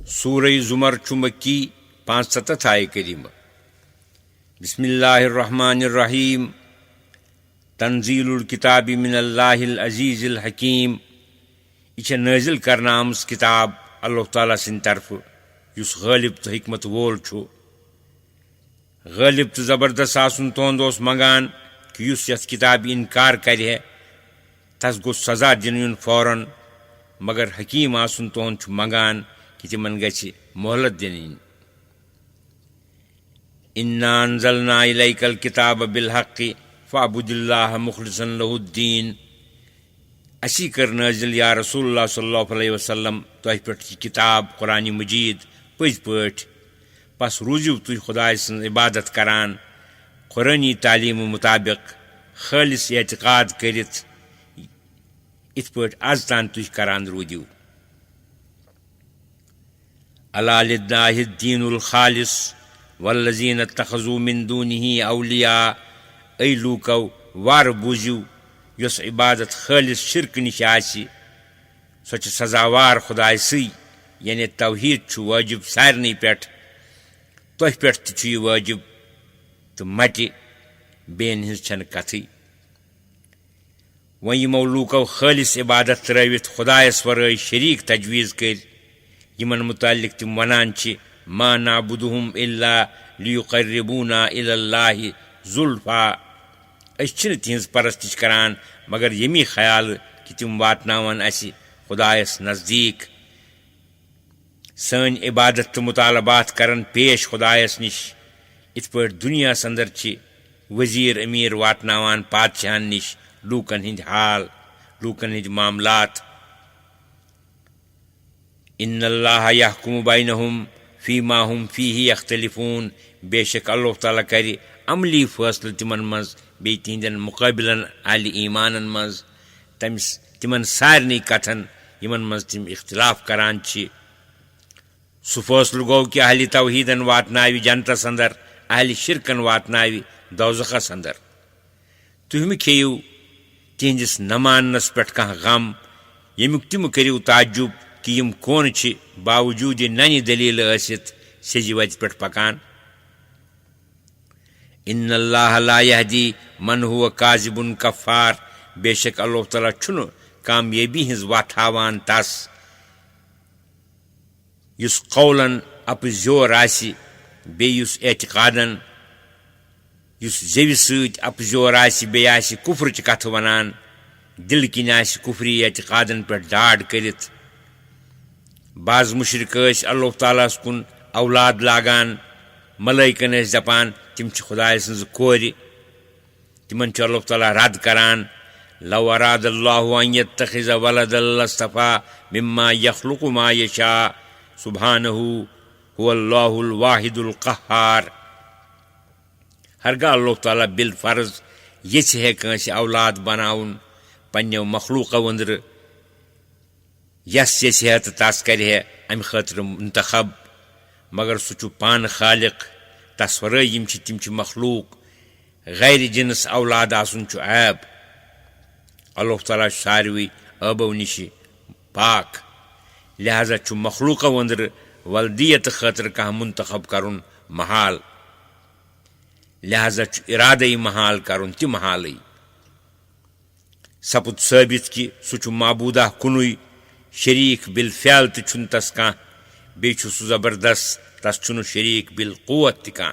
सूरह जुमर मक्की 75 आय करीमा। बिस्मिल्लाहिर्रहमानिर्रहीम। तंजीलुल किताबि मिनल्लाहिल अजीजिल हकीम। यह नाजिल करना आमज किताब अल्लाह ताला सिंद तरफ युस गालिब तो हिकमत वोल छु। गालिब तो जबरदस्त आसुन तोंद ओस मंगान कि युस यथ किताब इनकार करे तस गो सजा दिन युन फौरन, मगर हकीम आसुन तोंद छु मंगान कि तिमन गछि मोहलत दिन। इन्ना अंज़लना इलैकल किताब बिल हक़्क़ि फ़अब्दुल्लाह मुख़लिसन लहुद्दीन। असी कर नाज़िल या रसूलुल्लाह सल्लल्लाहु अलैहि वसल्लम तुह पे किताब कुरान मजीद पज पठ, पस रूजिव तुह खुदाय सं इबादत करान कुरानी तालीम मुताबिक खालिस एतकाद करित इत पठ आज तान तुह करान रूदिव। अला लिल्लाहिद्दीनुल खालिस वल्लज़ीन इत्तख़ज़ू मिन दूनिही औलिया। ऐ लूकौ वार बूझिव युस इबादत खालिस शिरक निश आसि सो छ सजावार खुदाय सी, यानी तौहीद छु वाजिब सारनी पेठ, तुह पेठ छु यह वाजिब तो मटि बेन हिंस छन कथई। वह यमो लूकौ खालिस इबादत त्रवित खुदायस वराय शरीक तजवीज़ कर, यमन मुतालिक तिम वनान छ मा नाबुदुहुम इल्ला लियुक़र्रिबूना इलल्लाहि ज़ुल्फ़ा। अस तिहज परस्तिश करान मगर यमी ख्याल कि तिम वातनावन असि खुदायस नज़दीक। सन इबादत तो मुतालबात करन पेश खुदायस निश। इत पठ दुनिया अंदर छ वजीर अमीर वातनावान पादशाहन निश लूकन हिंद हाल, लूकन हिंद मामलात। इन्नल्लाह यहकुमु बैनहुम फीमा हुम फीही यख्तलिफून। बेशक अल्लाह ताला करे अमली फैसले तिमन मज बे तिहंदन मुकाबिलन आली ईमानन मज तमिस तिमन सारनी कथन यमन मज तिम इख्तिलाफ करान छ। सु फैसल गो कि अहली तौहीदन वातनावी जन्नतस अंदर, अहली शिरकन वातनावी दोज़खस अंदर। तुह मे खेयु तिहंदिस न माननस पेठ कह गम, यमुक तिम करिव ताज्जुब कि यम कौन छ बावजूद ननि दलील आसित सेजि वत पेठ पकान। इन्नल्लाह ला यहदी मन हुवा काज़िबुन कफ़ार। बेशक अल्लाह ताला छुन कामयाबी हिंज वत हावान तस युस कौलन अपजोर आसि बे युस एतिकादन युस जेवि सत अपजोर आसि बे आसि कुफ्र च कथ वनान, दिल किन आसि कुफ्री एतिकादन पे डाड करित। बाज मुशरिक अल्लाह ताला कुन औलाद लागान, मलाइकन दपान तिम खुदाय सज कोर, तिमन अल्लाह ताला रद करान। लौ अरादल्लाहु अन यत्तखिज़ वलदन लस्तफ़ा मिम्मा यख्लुक़ु मा यशा सुब्हानहु हुवल्लाहुल वाहिदुल क़ह्हार। हरगा अल्लाह ताला बिल फर्ज यछ है कंस औलाद बनाउन पन्ने मखलूक़ अंदर, यस यछ है तो तस कर अम खतर मुंतखब, मगर सह पान खालिक तस वरै यम तिम मखलूक। गैर जिनस औलाद आसन ऐब। अल्लाह ताला सारवी ऐबो निश पाक, लिहाजा मखलूक अंदर वल्दियत खतर कह मुंतखब करुन महाल, लिहाजा इरादे महाल करुन ति महाल सपुत साबित कि सह माबूदा कुनुई शरीक बिल फ़्याल तुन तस कह, बे सह जबरदस्त तस छुन शरीक बिल क़ुव्वत त कह।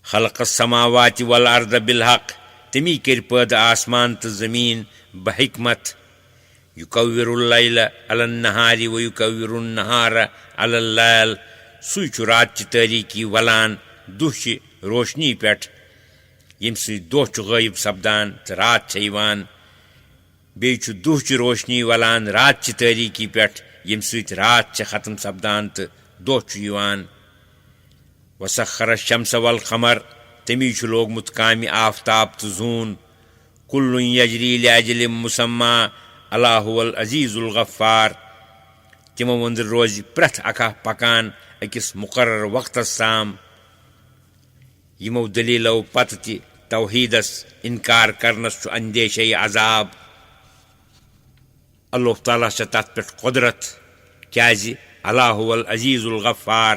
खलक़स समावाति वल अर्द बिल हक़। तमी कर पैदा आसमान तो ज़मीन बहिकमत। युकव्विरुल लैल अलन नहारि व युकव्विरुन नहार अलल लैल। सुई छु रात च तारीकी वलान दुह च रोशनी पेठ, यम सि दोह छु गायब सपदान तो रात छ यिवान। बे छु दुह च रोशनी वलान रात च तारीकी पेठ, यम सि रात छ खत्म सपदान तो दोह छु यिवान। वसख्खर शम्स वल क़मर। तमी छु लोगमुत कामि आफ्ताब तो जून। कुल्लुन यजरी लिअजलिम मुसम्मा अला हुवल अज़ीज़ुल गफ़्फ़ार। तिमो अंदर रोज प्रथ अका पकान अकिस मुकर्रर वक्तस ताम। यमो दलीलो पत ति तौहीदस इनकार करनस छु अंदेशे अजाब। اللہ تعالیٰ چھِ تَتھ پٮ۪ٹھ قۄدرت کیٛازِ اللہ هو العزیز الغفار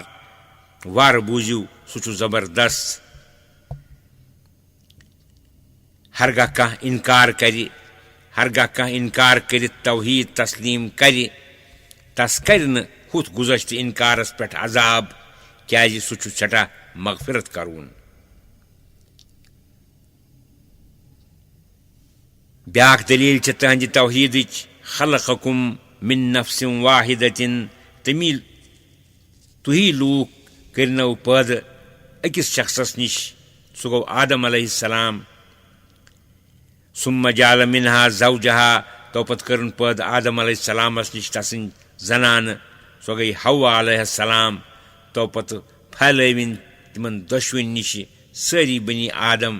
وارٕ بوٗزِو سُہ چھُ زبردست ہرگاہ کانٛہہ اِنکار کرِ ہرگاہ کانٛہہ اِنکار کٔرِتھ توحیٖد تسلیٖم کرِ تس کرِ نہٕ ہُتھ گُذشتہٕ اِنکارس پٮ۪ٹھ عذاب کیٛازِ سُہ چھُ سٮ۪ٹھاہ مغفرت کرون بیٛاکھ دٔلیٖل چھِ تٕہنٛدِ توحیٖدٕچ خلقکم من نفس واحدتن تُہی لوٗکھ کٔرنو پٲدٕ أکِس شخصس نِش سُہ گوٚو آدم علیہ السلام ثم جعل منها زوجها تو پتہٕ کٔرٕن پٲدٕ آدم علیہ السلامس نِش تسٕنٛدۍ زنانہٕ سۄ گٔے حوا علیہ السلام تو پتہٕ پھہلٲوِنۍ تِمن دۄشوٕنی نِشہِ سٲری بنی آدم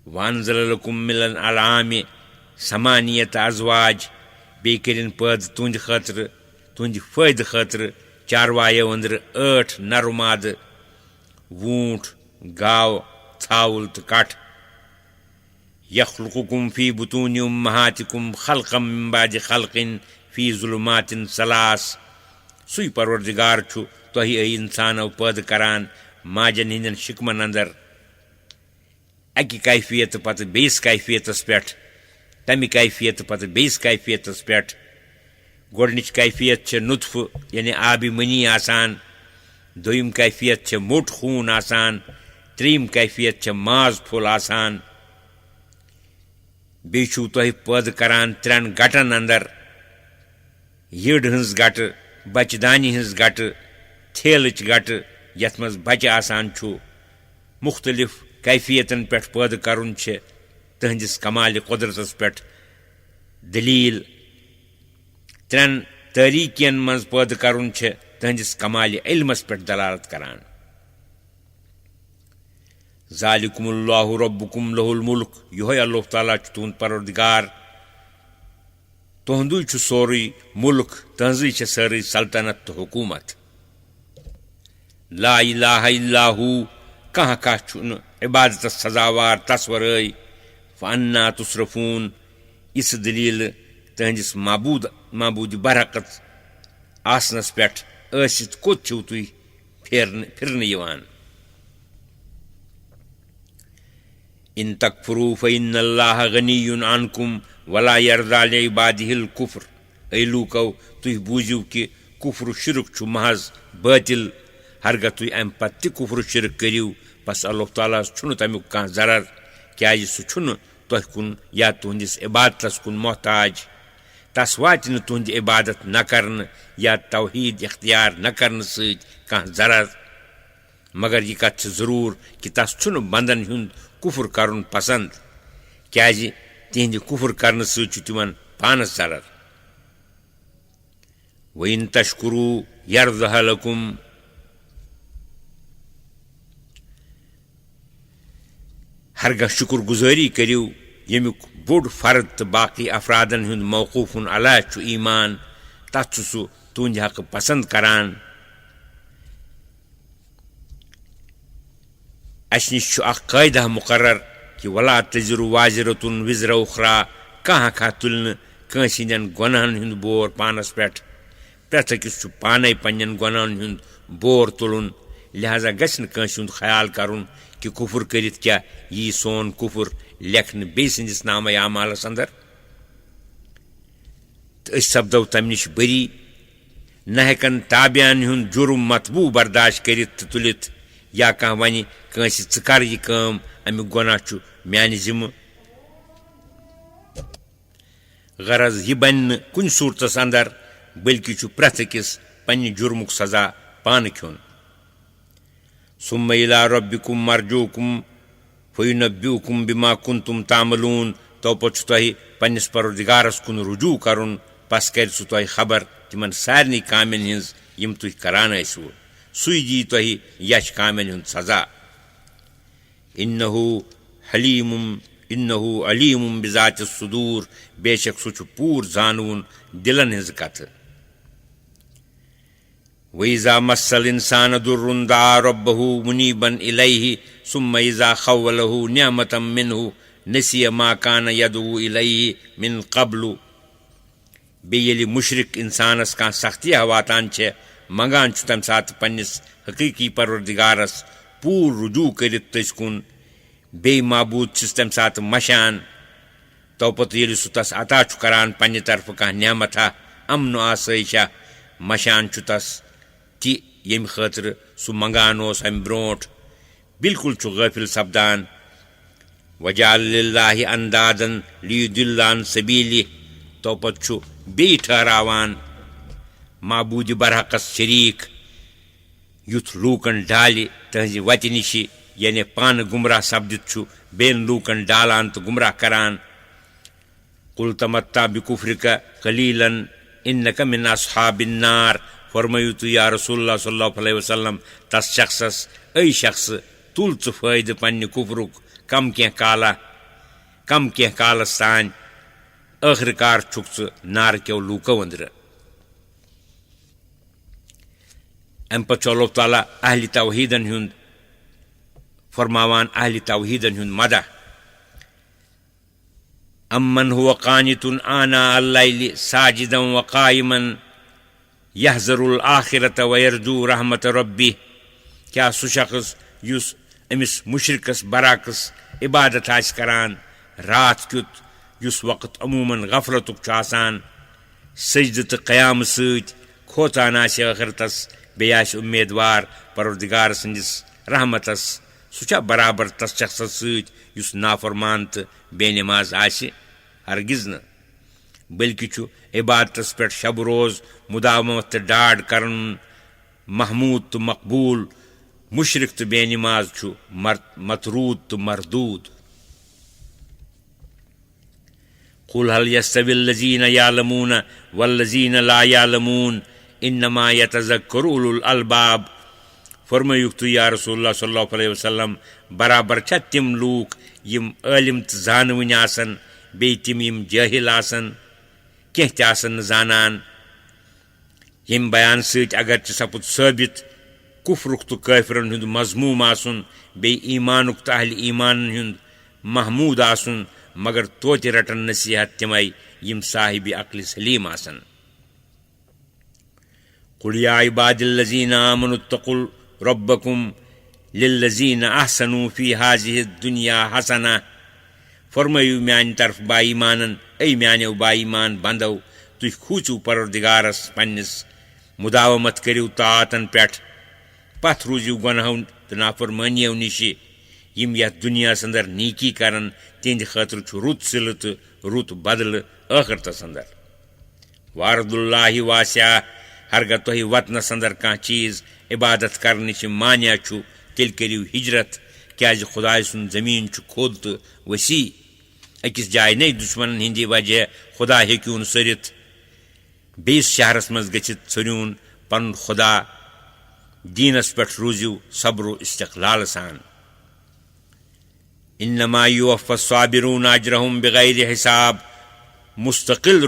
وانزل لکم من الانعام ثمانیۃ ازواج بیٚیہِ کٔرِنۍ پٲدٕ تُہنٛدِ خٲطرٕ تُہنٛدِ فٲیدٕ خٲطرٕ چاروایو أنٛدرٕ 8 نر مادٕ ووٗنٛٹھ گاو ژھاوُل تہٕ کٹھ یخلقکم فی بطون امہاتکم خلقا من بعد خلق فی ظلمات ثلاث سُے پروردگار چھُ تۄہہِ انسانو پٲدٕ کران ماجن ہٕنٛدٮ۪ن شِکمن انٛدر اکہِ کیفیتہٕ پتہٕ بیٚیِس کیفیتس پٮ۪ٹھ تمہِ کیفیتہٕ پتہٕ بیٚیِس کیفیتس پٮ۪ٹھ گۄڈنِچ کیفیت چھِ نُطفہٕ یعنی آبِ مٔنی آسان دوٚیِم کیفیت چھِ موٚٹ خوٗن آسان ترٛیٚیِم کیفیت چھِ ماز پھوٚل آسان بیٚیہِ چھُو تۄہہِ پٲدٕ کران 3 گٹن انٛدر یٔڈ ہٕنٛز گٹہٕ بچہِ دانہِ ہٕنٛز گٹہٕ ٹھیلٕچ گٹہٕ یتھ منٛز بچہِ آسان چھُ مختلف کیفیتن پٮ۪ٹھ پٲدٕ کرُن چھِ تٕہنٛدِس کمالہِ قۄدرتس پٮ۪ٹھ دلیٖل 3 تٲریٖکین منٛز پٲدٕ کرُن چھِ تٕہنٛدِس کمالہِ علمس پٮ۪ٹھ دلالت کران ذالکم اللہ ربکم لہ الملک یِہوے اللہ تعالیٰ چھُ تُہنٛد پروردگار تُہنٛدُے چھُ سورُے مُلک تٕہنٛزٕے چھِ سٲرٕے سلطنت تہٕ حکوٗمت لا الہ الا ہوٗ کانٛہہ چھُنہٕ عبادتس سزاوار تس ورٲے فانا تصرفون یِژھ دلیٖلہٕ تٕہنٛدِس معبوٗدِ برحقت آسنس پٮ۪ٹھ ٲسِتھ کوٚت چھِو تُہۍ پھِرنہٕ یِوان ان تکفروا فإن اللہ غنی عنکم ولا یرضی لعبادہ الکفر اے لوٗکو تُہۍ بوٗزِو کہِ کُفر شرک چھُ محض بٲطل ہرگاہ تُہۍ امہِ پتہٕ تہِ کُفر شرک کٔرِو بس اللہ تعالیٰ چھُنہٕ تمیُک کانٛہہ ضرر کیٛازِ سُہ چھُنہٕ تۄہہِ کُن یا تُہنٛدِس عبادتس کُن محتاج تس واتہِ نہٕ تُہنٛدِ عبادت نہ کرنہٕ یا توحیٖد اختیار نہ کرنہٕ سۭتۍ کانٛہہ ضرر مگر یہِ کتھ چھِ ضروٗر کہِ تس چھُنہٕ بنٛدن ہُنٛد کُفر کرُن پسنٛد کیٛازِ تِہنٛدِ کُفر کرنہٕ سۭتۍ چھُ تِمن پانس ضرر وَإِن تشکروا یرضہ لکم ہرگاہ شُکر گُزٲری کٔرِو ییٚمیُک بوٚڑ فرد تہٕ باقٕے افرادن ہُنٛد موقوٗفن علیٰ چھُ ایٖمان تتھ چھُ سُہ تُہنٛدِ حقہٕ پسنٛد کران اسہِ نِش چھُ اکھ قٲیدہ مُقرر کہِ ولا تزر وازرتن وزر اخرى کانٛہہ تُلہِ نہٕ کٲنٛسہِ ہٕنٛدٮ۪ن گۄنہن ہُنٛد بور پانس پٮ۪ٹھ پرٛٮ۪تھ أکِس چھُ پانے پننٮ۪ن گۄنہن ہُنٛد بور تُلُن لہذا گژھِ نہٕ کٲنٛسہِ ہُنٛد خیال کرُن کہِ کُفر کٔرِتھ کیٛاہ یی سون کُفر لیکھنہٕ بیٚیہِ سٕنٛدِس نامے اعمالس انٛدر تہٕ أسۍ سپدو تمہِ نِش بٔری نہ ہٮ۪کن تابعین ہُنٛد جُرم مطبوٗع برداشت کٔرِتھ تہٕ تُلِتھ یا کانٛہہ ونہِ کٲنٛسہِ ژٕ کر یہِ کٲم امیُک گۄناہ چھُ میانہِ ذِمہٕ غرض یہِ بنہِ نہٕ کُنہِ صوٗرتس انٛدر بٔلکہِ چھُ پرٛٮ۪تھ أکِس پننہِ جُرمُک سزا پانہٕ کھیوٚن ثم الی ربکم مرجوکم فینبئکم بما کنتم تعملون تو پتہٕ چھُ تۄہہِ پننِس پروردگارس کُن رجوٗع کرُن پس کرِ سُہ تۄہہِ خبر تِمن سارنٕے کامٮ۪ن ہِنٛز یِم تُہۍ کران ٲسِوٕ سُے دِیہِ تۄہہِ یچھ کامٮ۪ن ہُنٛد سزا انہ علیم بذات الصدور بے شک سُہ چھُ پوٗرٕ زانوُن دِلن ہٕنٛزٕ کتھٕ وَإِذَا مَسَّ الْإِنسَانَ ضُرٌّ دَعَا رَبَّهُ مُنِيبًا إِلَيْهِ ثُمَّ إِذَا خَوَّلَهُ نِعْمَةً مِّنْهُ نَسِيَ مَا كَانَ يَدْعُو إِلَيْهِ مِنْ قَبْلُ बेयेलि मुशरिक इंसानस कां सख्ती वतान छे मंगान छु तम साथ पन्निस हकीकी परवरदिगारस पूर रुजू करित तस कुन बे माबूद छिस तम साथ मशान तो पत येलि सु तस अता छु करान पन्नि तरफ कां नेमता अमन आसैशा मशान छु तस ति यम खतर सु मंगान ओस अम ब्रोट बिल्कुल छु गाफिल सपदान वजाल लिल्लाहि अंदादन लियुदिल्लान सबीली तो पत छु बे ठहरावान माबूद बरहकस शरीक युथ लूकन डाली तहज वति निशी यानी पान गुमराह सपदित छु बेन लूकन डालान तो गुमराह करान कुल तमत्ता बिकुफ्रिका कलीलन इन्नक मिन अस्हाबिन नार फरमायु तो या रसूलुल्लाह सल्लल्लाहु अलैहि वसल्लम तस शख्सस ऐ शख्स तुल च फायद पन्नि कुफ्रुक कम के कालस तान आखिरकार छुक च नार के लूको अंदर अम पछ अल्लाह ताला अहली तौहीदन हुंद फरमावान अहली तौहीदन हुंद मदा अम्मन हुवा कानितुन आना अल-लैलि साजिदन व काइमन यहज़रुल आखिरत व यरजू रहमत रब्बी क्या सु शख्स युस अमिस मुशरिकस बराकस इबादत आस करान रात क्युत युस वक्त अमूमन गफलतुक छु आसान सजद तो क़याम सत खोतान आस आखिरतस बेय आस उम्मीदवार परवरदिगार संदिस रहमतस सुचा बराबर तस शख्सस सत युस नाफरमान तो बेनमाज आस हरगिज न बल्कि छु इबादतस पे शब रोज मुदावमत तो डाड करन महमूद तो मकबूल मुशरिक तो बेनमाज छु मतरूद तो मरदूद कुल हल यस्तविल लज़ीना यालमून वल्लज़ीना ला यालमून इन्नमा यतज़क्करु उलुल अलबाब फरमायु तो या रसूलुल्लाह सल्लल्लाहु अलैहि वसल्लम बराबर छ तिम लूक यम आलिम तो जानवन आसन बे तिम यम जाहिल आसन केह त आसन जानान यम बयान सत अगर सपुत साबित कुफ्रुक तो काफिरन हुंद मजमूम आसन बे ईमानुक तो अहल ईमान हुंद महमूद आसन मगर तोति रटन नसीहत तिमय यम साहिब अक्ल सलीम आसन कुल या इबादिल्लज़ीना आमनुत्तकुल रब्बकुम लिल्लज़ीना अहसनु फी हाज़िहि दुनिया हसना फरमायु म्यान तरफ बाईमानन ऐ म्यानो बाईमान बंदो तुह खूचु परवरदिगारस पन्निस मुदावमत करियो तातन पेठ पथ रूजियो गुनाहों तो नाफरमानियों निशी यम यथ दुनिया अंदर नीकी करन तिंद खतर छु रुत सिलत रुत बदल आखिरतस अंदर वारदुल्लाहि वासिया हरगा तोहि वतनस अंदर का चीज इबादत करने मानिया छु तिल करियो हिजरत क्या खुदा सुन जमीन छु खोद तो वसी अकिस जाय नहीं दुश्मन हिंदी वजह खुदा हेक्यून सरित बेस शहरस मज गचित सरियून पन खुदा दीनस पे रूजियो सब्र इस्तक़लाल सान इन्नमा युवफ़्फ़ा स्वाबिरून अजरहुम बिगैर हिसाब मुस्तकिल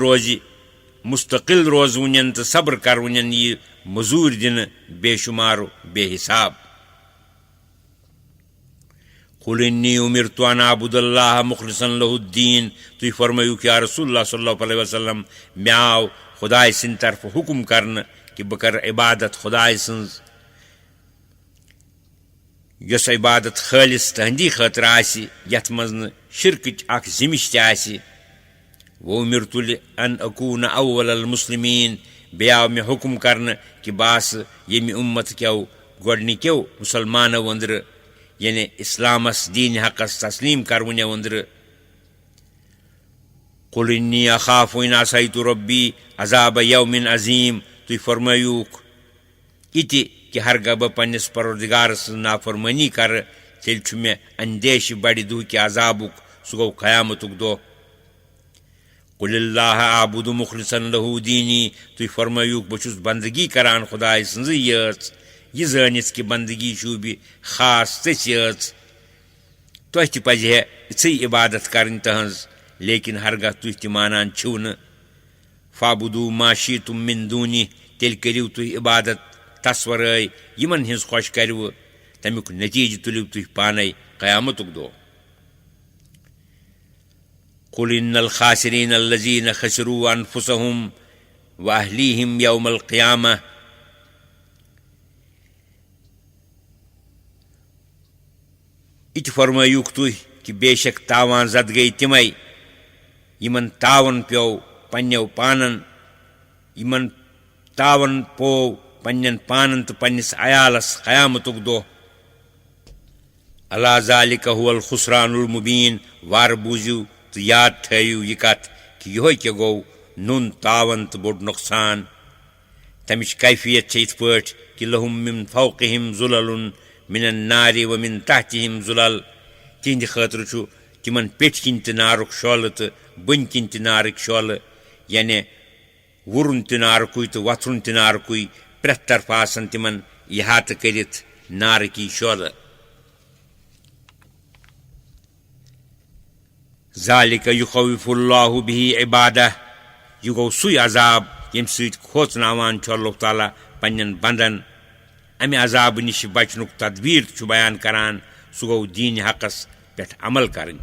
रोज वुनन तो सब्र कर वुनन ये मजूर दिन बेशुमार बेहिसाब कुल इन्नी उमिरतु अन अअबुदल्लाह मुखलिसन लहुद्दीन तुई फरमायु कि या रसूलुल्लाह सल्लल्लाहु अलैहि वसल्लम म्याव खुदाय सिन तरफ हुक्म करन कि बकर इबादत खुदाय सिंज यस इबादत खालिस तहंदी खतर आसि यथ मज न शिरकच अख जिमिश त आसि वो उमिरतु अन अकून अव्वलल मुस्लिमीन बेयाव मे हुक्म करन कि बास यमि उम्मत क्यों गोडनिक्यो मुसलमानो अंदर यानी इस्लामस दीन हकस तस्लीम करवन अंदर कुल इन्नी अखाफु इन असैतु रब्बी अज़ाब यौमिन अज़ीम तुई फरमायूक इति कि हरगब पन्निस परवरदिगार नाफरमानी कर तेल छु मे अंदेश बड़ दुह कि अजाबुक सु गो क़यामतुक दो कुलिल्लाह आबुदु मुखलिसन लहू दीनी तुई फरमायूक बहुस बंदगी करान खुदाय सन्ज यच यह जानित कि बंदगी छु भी खास तथ यच तुह त पजह इे इबादत करन तहज लेकिन हरगह तुह त मानान छो न फाबुदू माशी तुम मिन दूनी तेल करियो तुह इबादत तस वराय यमन हिंस खुश करव तमुक नतीज तुलिव तुह पाने क़यामतुक दो कुल इन्नल खासिरीन अल्लज़ीना खसरू अनफुसहुम وأهليهم يوم القيامة इत फरमायुक तुह कि बेशक तावान जद गई तिमय यमन तावन प्यो पन्यो पानन यमन तावन पो पन्यन पानन तो पन्निस अयालस क़यामतुक दो अला ज़ालिका हुवल खुसरानुल मुबीन वार बूझू तो याद थयू यह कथ कि यह क्या गो नुन तावन तो बोड़ नुकसान तमिश कैफियत इत पट कि लहुम मिन फौक़िहिम ज़ुललुन मिनन नारि व मिन तहतिहिम ज़ुलल तिहंद खतर तिमन पेट किन त नारुक शोल तो बन किन त नारुक शोल यानी वुरुन त नारुकुई तो वथरुन त नारुकुई प्रेथ तरफ आसन तिमन इहात करित नार की शोल ज़ालिका युखव्विफुल्लाहु बिही इबादह यह गो सुई अजाब यम सत खोचनावान अल्लाह ताला पन्नन बंदन अमे अजाब निश बचनुक तदबीर बयान करान सह गो दीन हकस पे अमल करन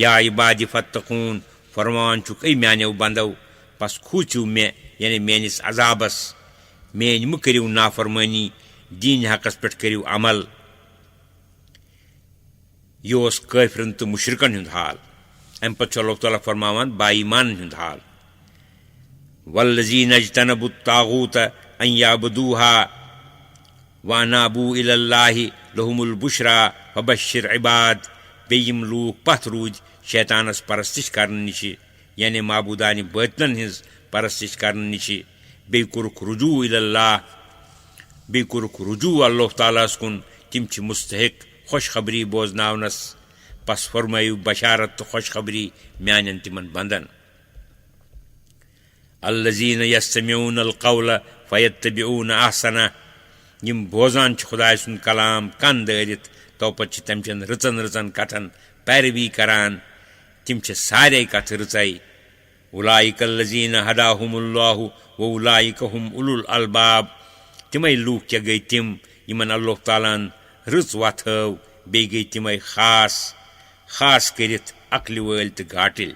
या इबादी फत्तकून फरमान चुक ऐ म्यानो बंदो पस खूचू मे यानी मेनिस अजाबस मेन मु करियो नाफरमानी दीन हकस पे करियो अमल यह काफिरन तो मुशरिकन हुंद हाल अम पे अल्लाह ताला फरमान बाईमान हुंद हाल वल्लज़ीन इज्तनबु त्तागूत अन याबुदूहा वअनाबू इलल्लाहि लहुमुल बुशरा फबश्शिर इबाद बेयम लूक पथ रूद शैतानस परस्तिश करने निश यानी माबूदानि बातिलन हिंज परस्तिश करने निश बे कुरुक रुजू इलल्लाह बे कुरुक रुजू अल्लाह तालास कुन तिम छ मुस्तहिक खुशखबरी बोजनावनस पस फरमायु बशारत तो खुशखबरी म्यानन तिमन बंदन अल्लज़ीन यस्तमिऊन अलक़ौल फयत्तबिऊन अहसना यम बोजान खुदाय सुन कलाम कान दरित तो पछ तमचन रचन रचन कथन पैरवी करान तिम छ सारे कथ रचाई उलाइक अल्लज़ीन हदाहुमुल्लाहु व उलाइक हुम उलुल अलबाब तिमय लूक क्या गई तिम यमन अल्लाह तालान रच वथव बे गई तिमय खास खास करित अक्ल वल तो घाटिल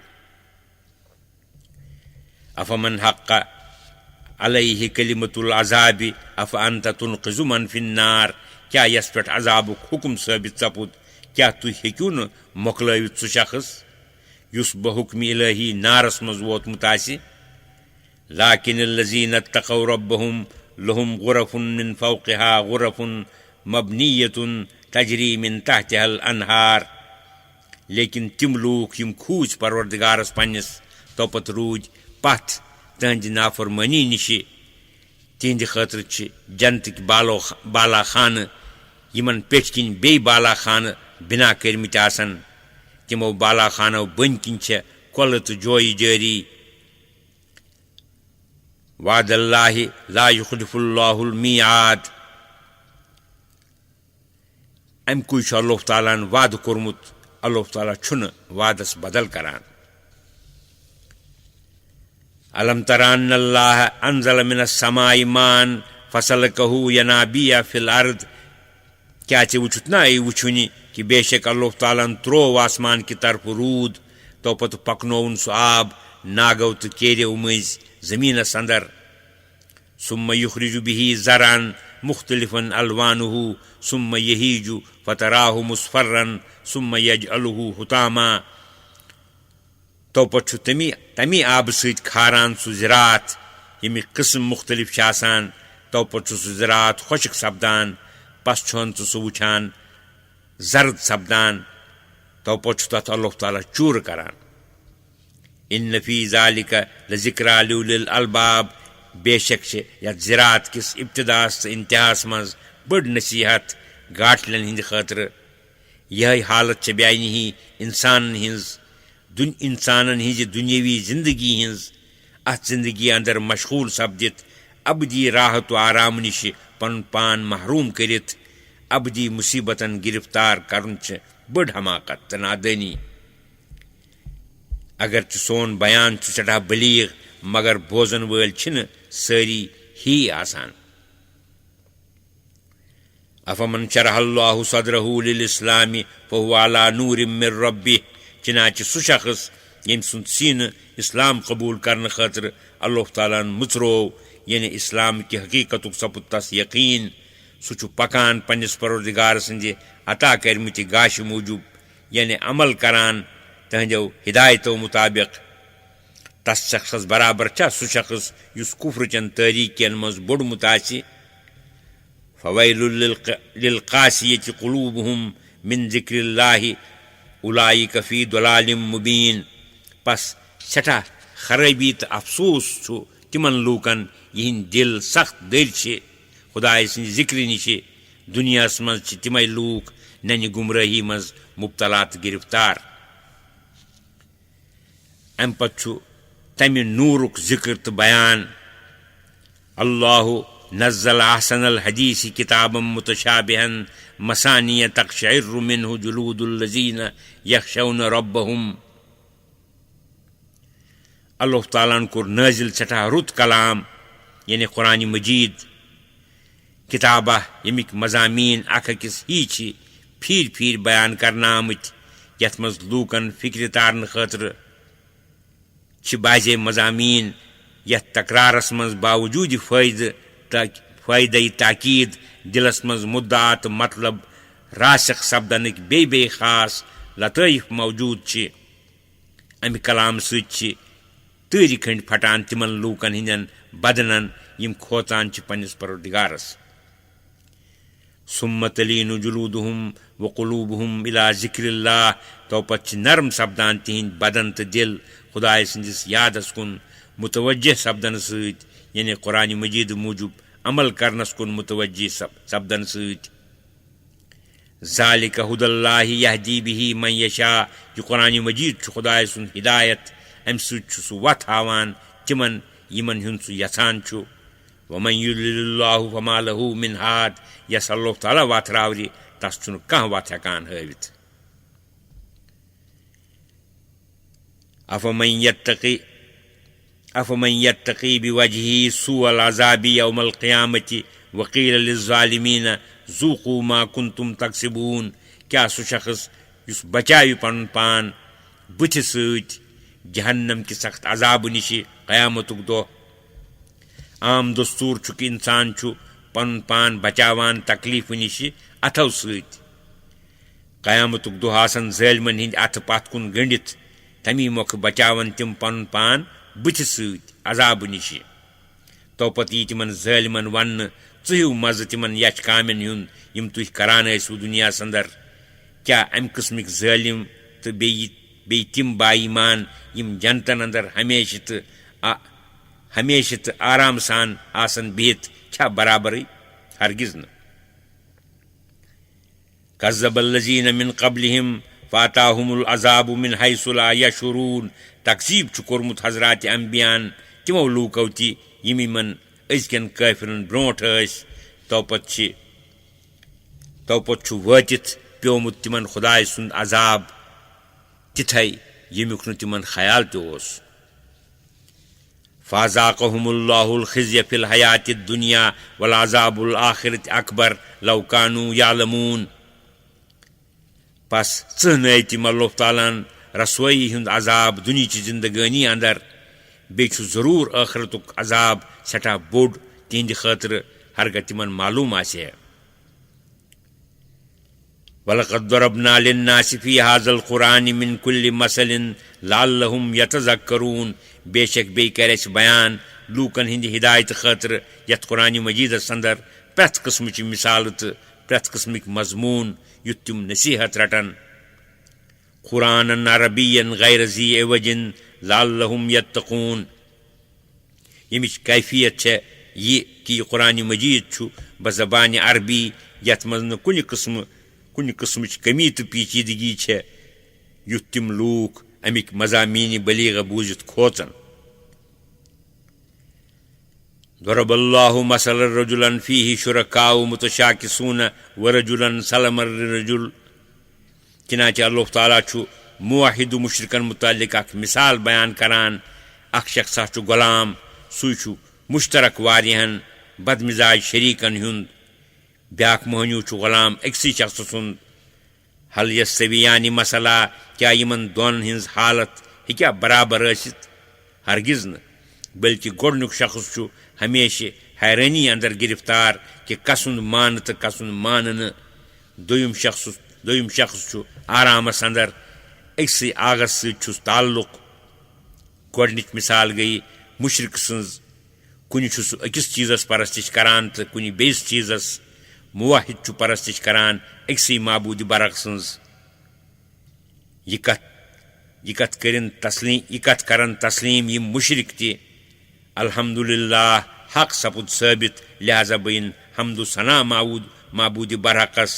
अफमन हक़ अलैहि कलिमतुल अज़ाबि अफ अंत तुनक़िज़ु मन फिन्नार क्या यस पे अज़ाबुक हुक्म साबित सपुद क्या तुह हेक्यू न मोकलवित सह शख्स युस बहुक्म इलाही नारस मज वोतमुत आसि लाकिन अल्लज़ीन इत्तक़ौ रब्बहुम लहुम गुरफुन मिन फ़ौक़िहा गुरफुन मबनियतुन तजरी मिन तहतिहल अनहार लेकिन तिम लूक यम खूज परवरदिगारस पन्निस तो पत रूज पथ तहंद नाफरमानी निश तिहंद खतर जन्नत बाला खान यमन पेट किन बे बाला खान बिना करमित आसन तिमो बाला खानो बन किन कोल तो जोय जारी वादल्लाहि ला युखलिफुल्लाहुल मियाद अम कुछ अल्लाह तालान वाद कोरमुत अल्लाह ताला छुन वादस बदल करान अलम तरान अल्लाह अंजल मिनस समाई मान फसलकहु यनाबिया फिल अर्द क्या चे वुचुत ना ए वुचुनी कि बेशक अल्लाह ताला त्रो आसमान की तरफ रूद तो पत पकनोन सु आब नागव तो केरे उमज जमीनस अंदर सुम्मा युखरिजु बिही ज़रान मुख्तलिफन अलवानुहु सुम्मा यहीजु फतराहु मुस्फर्रन सुम्मा यजअलुहु हुतामा तो पछु तमी आब सत खारान सु ज़रात यमि किस्म मुख्तलिफ शासान तो पछु सु ज़रात खुशक सपदान पस छन सु वुछान जर्द सपदान तो पछु तथ अल्लाह ताला चूर करान इन फी ज़ालिका लज़िक्रा लिउलिल अलबाब बेशक या ज़रात किस इब्तिदास इंतहास मज बड़ नसीहत गाटलन हिंद खतर यह हालत बयानी ही इंसान हिंज दुनियावी जिंदगी हिंज अत जिंदगी अंदर मशगूल सपदित अबदी राहत व आराम निश पन पान महरूम करित अबदी मुसीबतन गिरफ्तार करन बड़ हमाकत त नादानी अगर सोन बयान सठा बलीग मगर बोजन वल छिन सारी ही आसान अफमन शरहल्लाहु सदरहु लिल इस्लामी फहुव अला नूरिम मिर रब्बिह चनाच सु शख्स यम सुंद सीन इस्लाम कबूल करने खतर अल्लाह ताला मुचरो यानी इस्लाम की हकीकत सपुद तस यकीन सह पकान पन्निस परवरदिगार सन्दि अता कर्मति गाश मूजूब यानी अमल करान तहंदो हिदायतों मुताबिक तस शख्स बराबर चा सह शख्स युस कुफ्र चन तरीकन मज बोड़मुत आसि फवैलुल लिलकासियति कुलूबुहुम मिन जिक्रिल्लाहि उलाइका फी दलालिम मुबीन पस सठा खराबी तो अफसोस तिमन लूकन यहिंद दिल सख्त दर खुदाय सन्द जिक्र निश दुनिया मज तिमै लूक नन्य गुमराही मज मुब्तला तो गिरफ्तार अम पत् तमि नूरुक जिक्र तो बयान अल्लाह नज़्ज़ल अहसनल हदीस किताबम मुतशाबिहन मसानिय तक़शइर्रु मिन्हु जुलूदुल लज़ीना यख़शौन रब्बहुम अल्लाह ताला कोर नाजिल सठा रुत कलाम यानी कुरान मजीद किताबा यमिक मजामीन अखिस ही फिर फिर बयान करना आमत यथ मज लूकन फिक्र तारन खतर बाजे मजामीन यथ तकरारस मज बावजूद फ़ायदे ताकीद दिलस मज मुद्दात मतलब रासख सपदन बे खास लताइफ मौजूद अमि कलाम सि तरी खंड फटान तिमन लूकन हिंदन बदनन यम खोचान पन्निस परवरदिगारस सुम्म तलीनु जुलूदुहुम व कुलूबुहुम इला जिक्रिल्लाह तो पछ नरम सपदान तिहिंद बदन तो दिल खुदाय सन्दिस यादस कुन मुतवज्जह सपदन सत यानी कुरान मजीद मूजूब अमल करनस कुन मुतवज्जह सपदन सत ज़ालिका हुदल्लाहि यहदी बिही मन यशा यह कुरान मजीद खुदाय सुन हिदायत अम सह वत हावान तिमन यमन हुन सह यछान वमन युद्लिल्लाहु फमा लहु मिन हाद यस अल्लाह ताला वत रावरि तस छुन कह वत हेकान हवित अफमन यत्तकी बिवजही सूअल अज़ाबि यौमल क़ियामति वक़ील लिज़्ज़ालिमीन ज़ूक़ू मा कुन्तुम तक्सिबून क्या सह शख्स युस बचाव पन पान बुथ सत जहन्नम कि सख्त अजाब निश क़यामतुक दो आम दस्तूर चुक इंसान पन पान बचावान तकलीफ निश अथो सत क़यामतुक दो आसन ज़ालिमन हिंद अथ पथ कुन गंडित तमी मोख बचावन तिम पन पान बुथ सत अजाब निश तो पत यी तिमन ज़ालिमन वन चु मज तिमन यच कामन हुन यम तुह करान ऐसु दुनिया अंदर क्या अम किस्मिक ज़ालिम तो बे तिम बाईमान यम जनतन अंदर हमेशा तो आराम सान आसन बिहित क्या बराबर हरगिज न कज़्ज़बल्लज़ीन मिन क़ब्लिहिम फ़ाताहुमुल अज़ाबु मिन हैसु ला यशउरून तकज़ीब कोर्मुत हज़रात अंबियान तिमो लूको ति यमन अज़कन काफिरन ब्रोट तो पत वातित प्योमुत तिमन खुदाय सुंद अजाब तिथै यमुक तिमन ख्याल तोस फ़ाज़ाक़हुमुल्लाहुल ख़िज़्य फ़िल हयातिद दुनिया वल अज़ाबुल आखिरति अकबर लौ कानू यालमून पस चहन तिम अल्लाह तालान रसोई हुंद अजाब दुनिया की जिंदगानी अंदर बे जरूर आखिरतुक अजाब सठा बोड़ तिहंद खतर हरग तिमन मालूम आसे वलक़द दरबना लिन्नासि फ़ी हाज़ल क़ुरानि मिन कुल्लि मसलिन लअल्लहुम यतज़क्करून बेशक बे कर बयान लूकन हिंद हिदायत खतर यथ कुरान मजीदस अंदर प्रथ किस्म मिसाल तो प्रथ किस्मिक मजमून युत तिम नसीहत रटन कुरान अरबियन गैर ज़ी एवजिन लअल्लहुम यत्तक़ून यमिच कैफियत ये कि कुरान मजीद बज़बान अरबी यथ मज न कुन किस्म कमी तो पेचीदगी युत तिम लूक अमिक मजामीन बलीग बूजित खोचन दरबल्लाहु मसलन रजुलन फीहि शुरकाउ मुतशाकिसून व रजुलन सलमर रजुल चनाचे अल्लाह ताला मुवाहिद मुशरिकन मुतालिक अख मिसाल बयान करान अख शख्सा गुलाम सु मुश्तरक वारियन बदमिजाज शरीकन हुंद ब्याक मोहन्यू गुलाम अक्सी शख्स सुंद हल यस्तवियानी मसला क्या यमन दोन हिंज हालत क्या बराबर ٲसिتھ हरगिज न बल्कि गोडनुक शख्स छु हमेशा हैरानी अंदर गिरफ्तार कि कसुंद मान तो कसुंद मान न दोयम शख्स छु आरामस अंदर अक्सि आगस सुस ताल्लुक गोडनिच मिसाल गई मुशरिक सन्ज कुनि छु सु अकिस चीजस परस्तिश करान तो कुनि बेस चीजस मुवाहिद छु परस्तिश करान अक्सि माबूद बरक सन्ज यकत करन तस्लीम यम मुशरिक ति अल्हम्दुलिल्लाह हक सपुद साबित लिहाजा बइन हमदु सना माबूद बरकस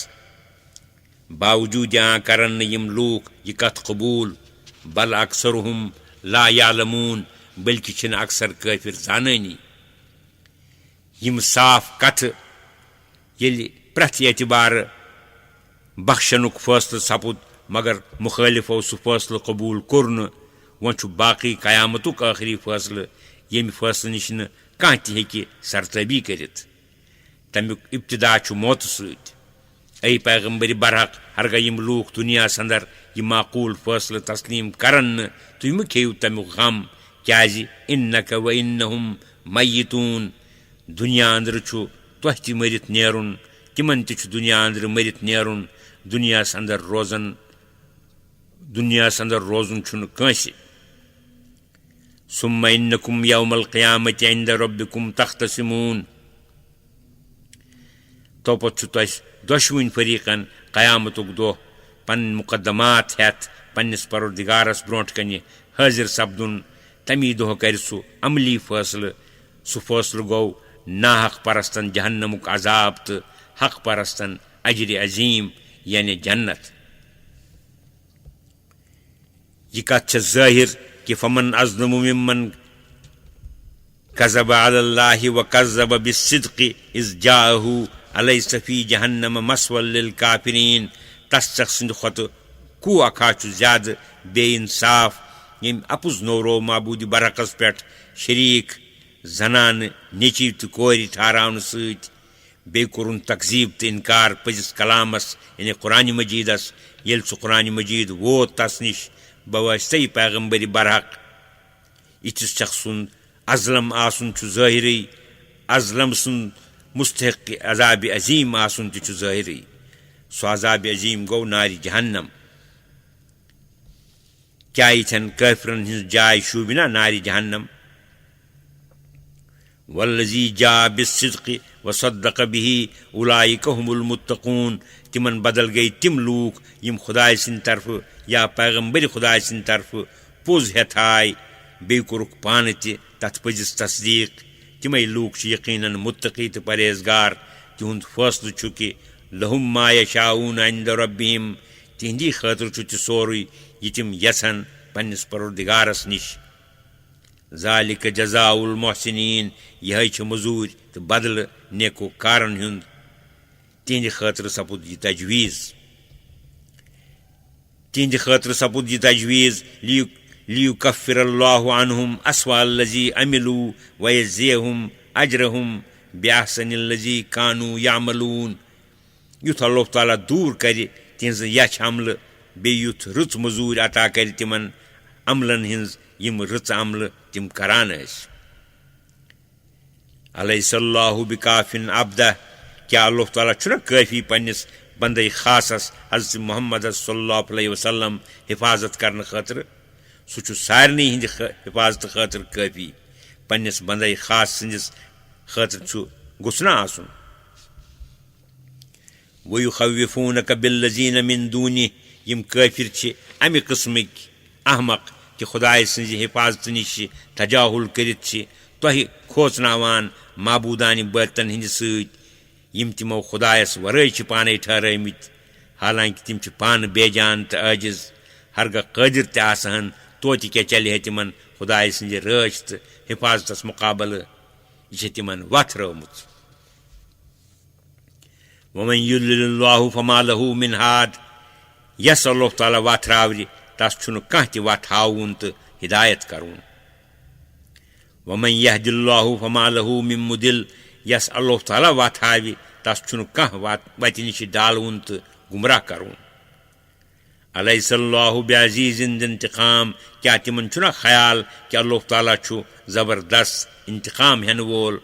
बावजूद यहाँ करन यम लूक यकत कबूल बल अक्सरुहुम ला यालमून बल्कि छिन अक्सर काफिर जानानी यम साफ कथ यलि प्रथ एतबार बख्शनुक फैसला सपुद मगर मुखालिफो सह फैसला कबूल कोर्न वन बाकी कयामतुक आखिरी फैसला यम फैसला निश न कह ति सरतबी करित तमुक इब्तिदा मौत सत ऐ पैगंबर बरहक हरगा यम लूक दुनिया अंदर यह माकूल फैसला तस्लीम करन तुम मह खेव तमुक गम क्या इन्नक व इन्नहुम मय्यितून दुनिया अंदर तुह ति मरित नेरुन तिमन ति दुनिया अंदर मरित नेरुन दुनिया अंदर रोजन कंसे सुम्मा इन्नकुम यौमल क़ियामति इंद रब्बिकुम तख्तसिमून तो पे दोशवन फरीकन क़यामतुक दो पन मुकदमात हेत पन्निस परवरदिगारस ब्रोंठ कनि हाजिर सपदुन तमी दो कर सह अमली फैसला सह फैसला गो नाहक परस्तन जहन्नमुक अजाब तो हक परस्तन अजर अजीम यानी जन्नत यह कथ ज़ाहिर कि फमन अज़्लमु मिम्मन कज़ब अलल्लाहि व कज़्ज़ब बिस्सिद्क़ि इज़ जाअहु अलैस फ़ी जहन्नम मस्वल लिल काफ़िरीन तस शख्स खुद कू अखा ज्याद बेइंसाफ यम अपुज नोरो माबूद बरकस पे शरीक जनान नेची तो कोर ठहरावन सत बे कोरुन तकजीब तो इनकार पजिस कलामस यानी कुरान मजीदस येल सह कुरान मजीद वोत तस निश बवास्ते पैगंबर बरहक इथिस शख्स सुन अज़लम आसन ज़ाहिरी अज़लम सुन मुस्तहिक अजाब अजीम आसन ति ज़ाहिरी सो अजाब अजीम गो नारी जहन्नम क्या यन काफिरन हिंज जाय शूबिना नारी जहन्नम वल्लज़ी जा बिस्सिद्क़ि व सद्दक़ बिही उलाइक हुमुल मुत्तक़ून तिमन बदल गई तिम लूक यम खुदाय सिंद तरफ या पैगंबर खुदाय सिंद तरफ पोज हेथाय बे कोरुक पान ति तथ पजिस तस्दीक तिमै लूक यकीनन मुत्तकी तो परहेजगार तिहुंद फैसला कि लहुम मा यशाऊन इंद रब्बिहिम तिहंदी खतर सोरुई यह तिम यसन पन्निस परवरदिगारस निश ज़ालिक जज़ाउल मोहसिनीन यह मजूर तो बदल नेको कारन हुंद तिहंद खतर सपुद यह तजवीज़ लियुकफ्फिर अल्लाहु अन्हुम अस्वाल्लज़ी अमिलू व यज़्ज़ियहुम अजरहुम बिअहसनिल्लज़ी कानू यामलून युथ अल्लाह ताला दूर कर तिहंज यछ अमल बे युथ रुच मजूर अता कर तिमन अमलन हिंज यम रुच अमल तिम करान अलैहिस्सलाहु बिकाफिन अब्दा क्या अल्लाह ताला छुना काफी पन्निस बंदे खासस हज़रत मोहम्मद सल्लल्लाहु अलैहि वसल्लम हिफाजत करने खतर सह सारनी हिंद हिफाजत खतर काफी पन्निस बंदे खास सिंदिस खतर गुस्ना आसन वयुखव्विफूनक बिल्लज़ीन मिन दूनिह यम काफिर अमि किस्मिक अहमक कि खुदाय सिंज हिफाजत निश तजाहुल करित तुह खोचनावान माबूदान बातन हिंद सत यम तिमो खुदायस वरै पाने ठहरमित हालांकि तिम पान बेजान तो आजिज हरगा कादिर तहन तो क्या चल तिमन खुदाय सिंज राच तो हिफाजतस मुकाबल यह तिमन वथ रमुत वमन युद्लिल्लाहु फमा लहु मिन हाद यस अल्लाह ताला वथ रावरि तस छुन कह ति वथ हावुन तो हिदायत करुन वमन यहदिल्लाहु फमा लहु मिन मुदिल यस अल्लाह ताला वथ हावि तस छुन कह वत निश डालुन तो गुमराह करुन अलैस अल्लाहु बिअज़ीज़िन इंतकाम क्या तिमन छुना ख्याल कि अल्लाह ताला छु जबरदस्त इंतकाम हेन वोल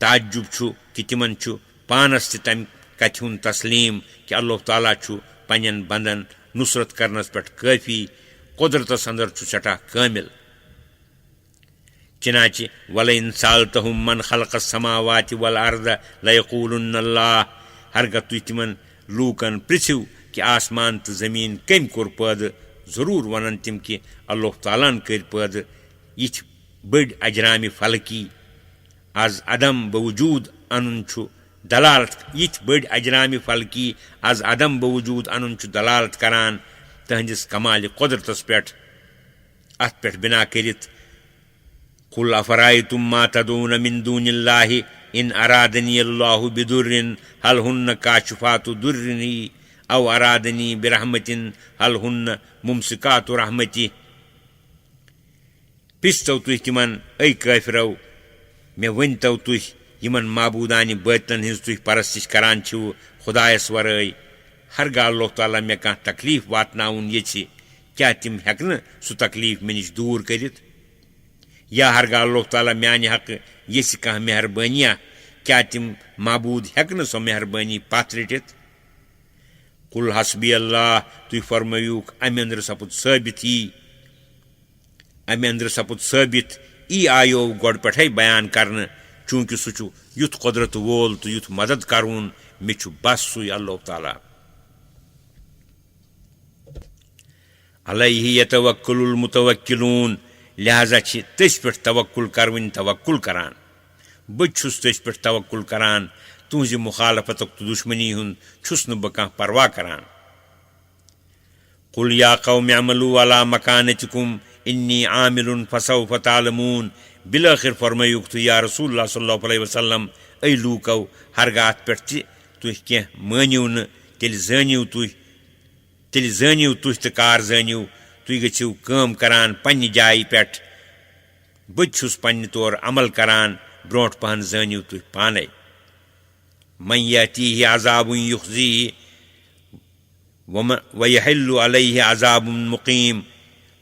ताज्जुब छु कि तिमन छु पानस तम कथ हुंद तस्लीम कि अल्लाह ताला छु पन्न बंदन नुसरत करनस पे काफी कुदरतस अंदर छु सटा कामिल चनाचे वलइन सालतहुम मन खलक़स समावाति वल अर्द लयक़ूलुन्न अल्लाह हरगत तुह तिमन लूकन पृथ्व कि आसमान तो जमीन कम कोर पैद जरूर वनन तिम कि अल्लाह तालान कर पैद यिथ बड़ अजराम फलकी आज अदम बवजूद अनुन छु दलालत यिथ बड़ अजराम फलकी आज अदम बवजूद अनुन छु दलालत करान तहंदिस कमाल कुदरतस पेट अत पेट बिना करित कुल अफरायतुम मा तदून मिन दूनिल्लाहि इन अरादनी अल्लाहु बिदुर्रिन हल हुन्न काशिफातु दुर्रिनी औ अरादनी बिरहमतिन हल हुन्न मुमसिकातु रहमति पिस्तौ तुह तिमन ऐ काफिरौ मे वनतौ तुह यमन माबूदानि बातिलन हिंज तुह परस्तिश करान छु खुदायस वरै हरगा अल्लाह ताला मे कह तकलीफ वातनाउन यछि क्या तिम हेकन सु तकलीफ मे निश दूर करित या हरगा अल्लाह ताला म्यान हक यछि कह मेहरबानिया क्या तिम माबूद हेकन सो मेहरबानी पात रटित कुल हस्बी अल्लाह तुह फरमायुक अमे अंदर सपुत साबित ई आयो गोड पे बयान करन चूंकि सु छु युथ कुदरत वोल तो युथ मदद करून मे छु बस सुई अल्लाह ताला अलैहि यतवक्कलुल मुतवक्किलून लिहाजा छ तस पे तवक्कुल करवन तवक्कुल करान बह छुस तस पे तवक्कुल करान तुझ मुखालफत तो दुश्मनी हुन छुस न बह परवाह करान कुल या कौम अमलू अला मकानतिकुम इन्नी आमिलुन फसौफ तालमून बिलाखिर फरमायुक तो या रसूलुल्लाह सल्लल्लाहु अलैहि वसल्लम ऐ लूकौ हरगात पे तुह कह मानिव न तेल जानिव तुह तो कार जानिव तुह गो काम करान पन्ने जाय पे बह छुस पन्ने तौर अमल करान ब्रोट पहन जानिव तुह पाने मन यातीहि अज़ाबुन युखज़ीहि वयहिल्लु अलैहि अज़ाबुन मुक़ीम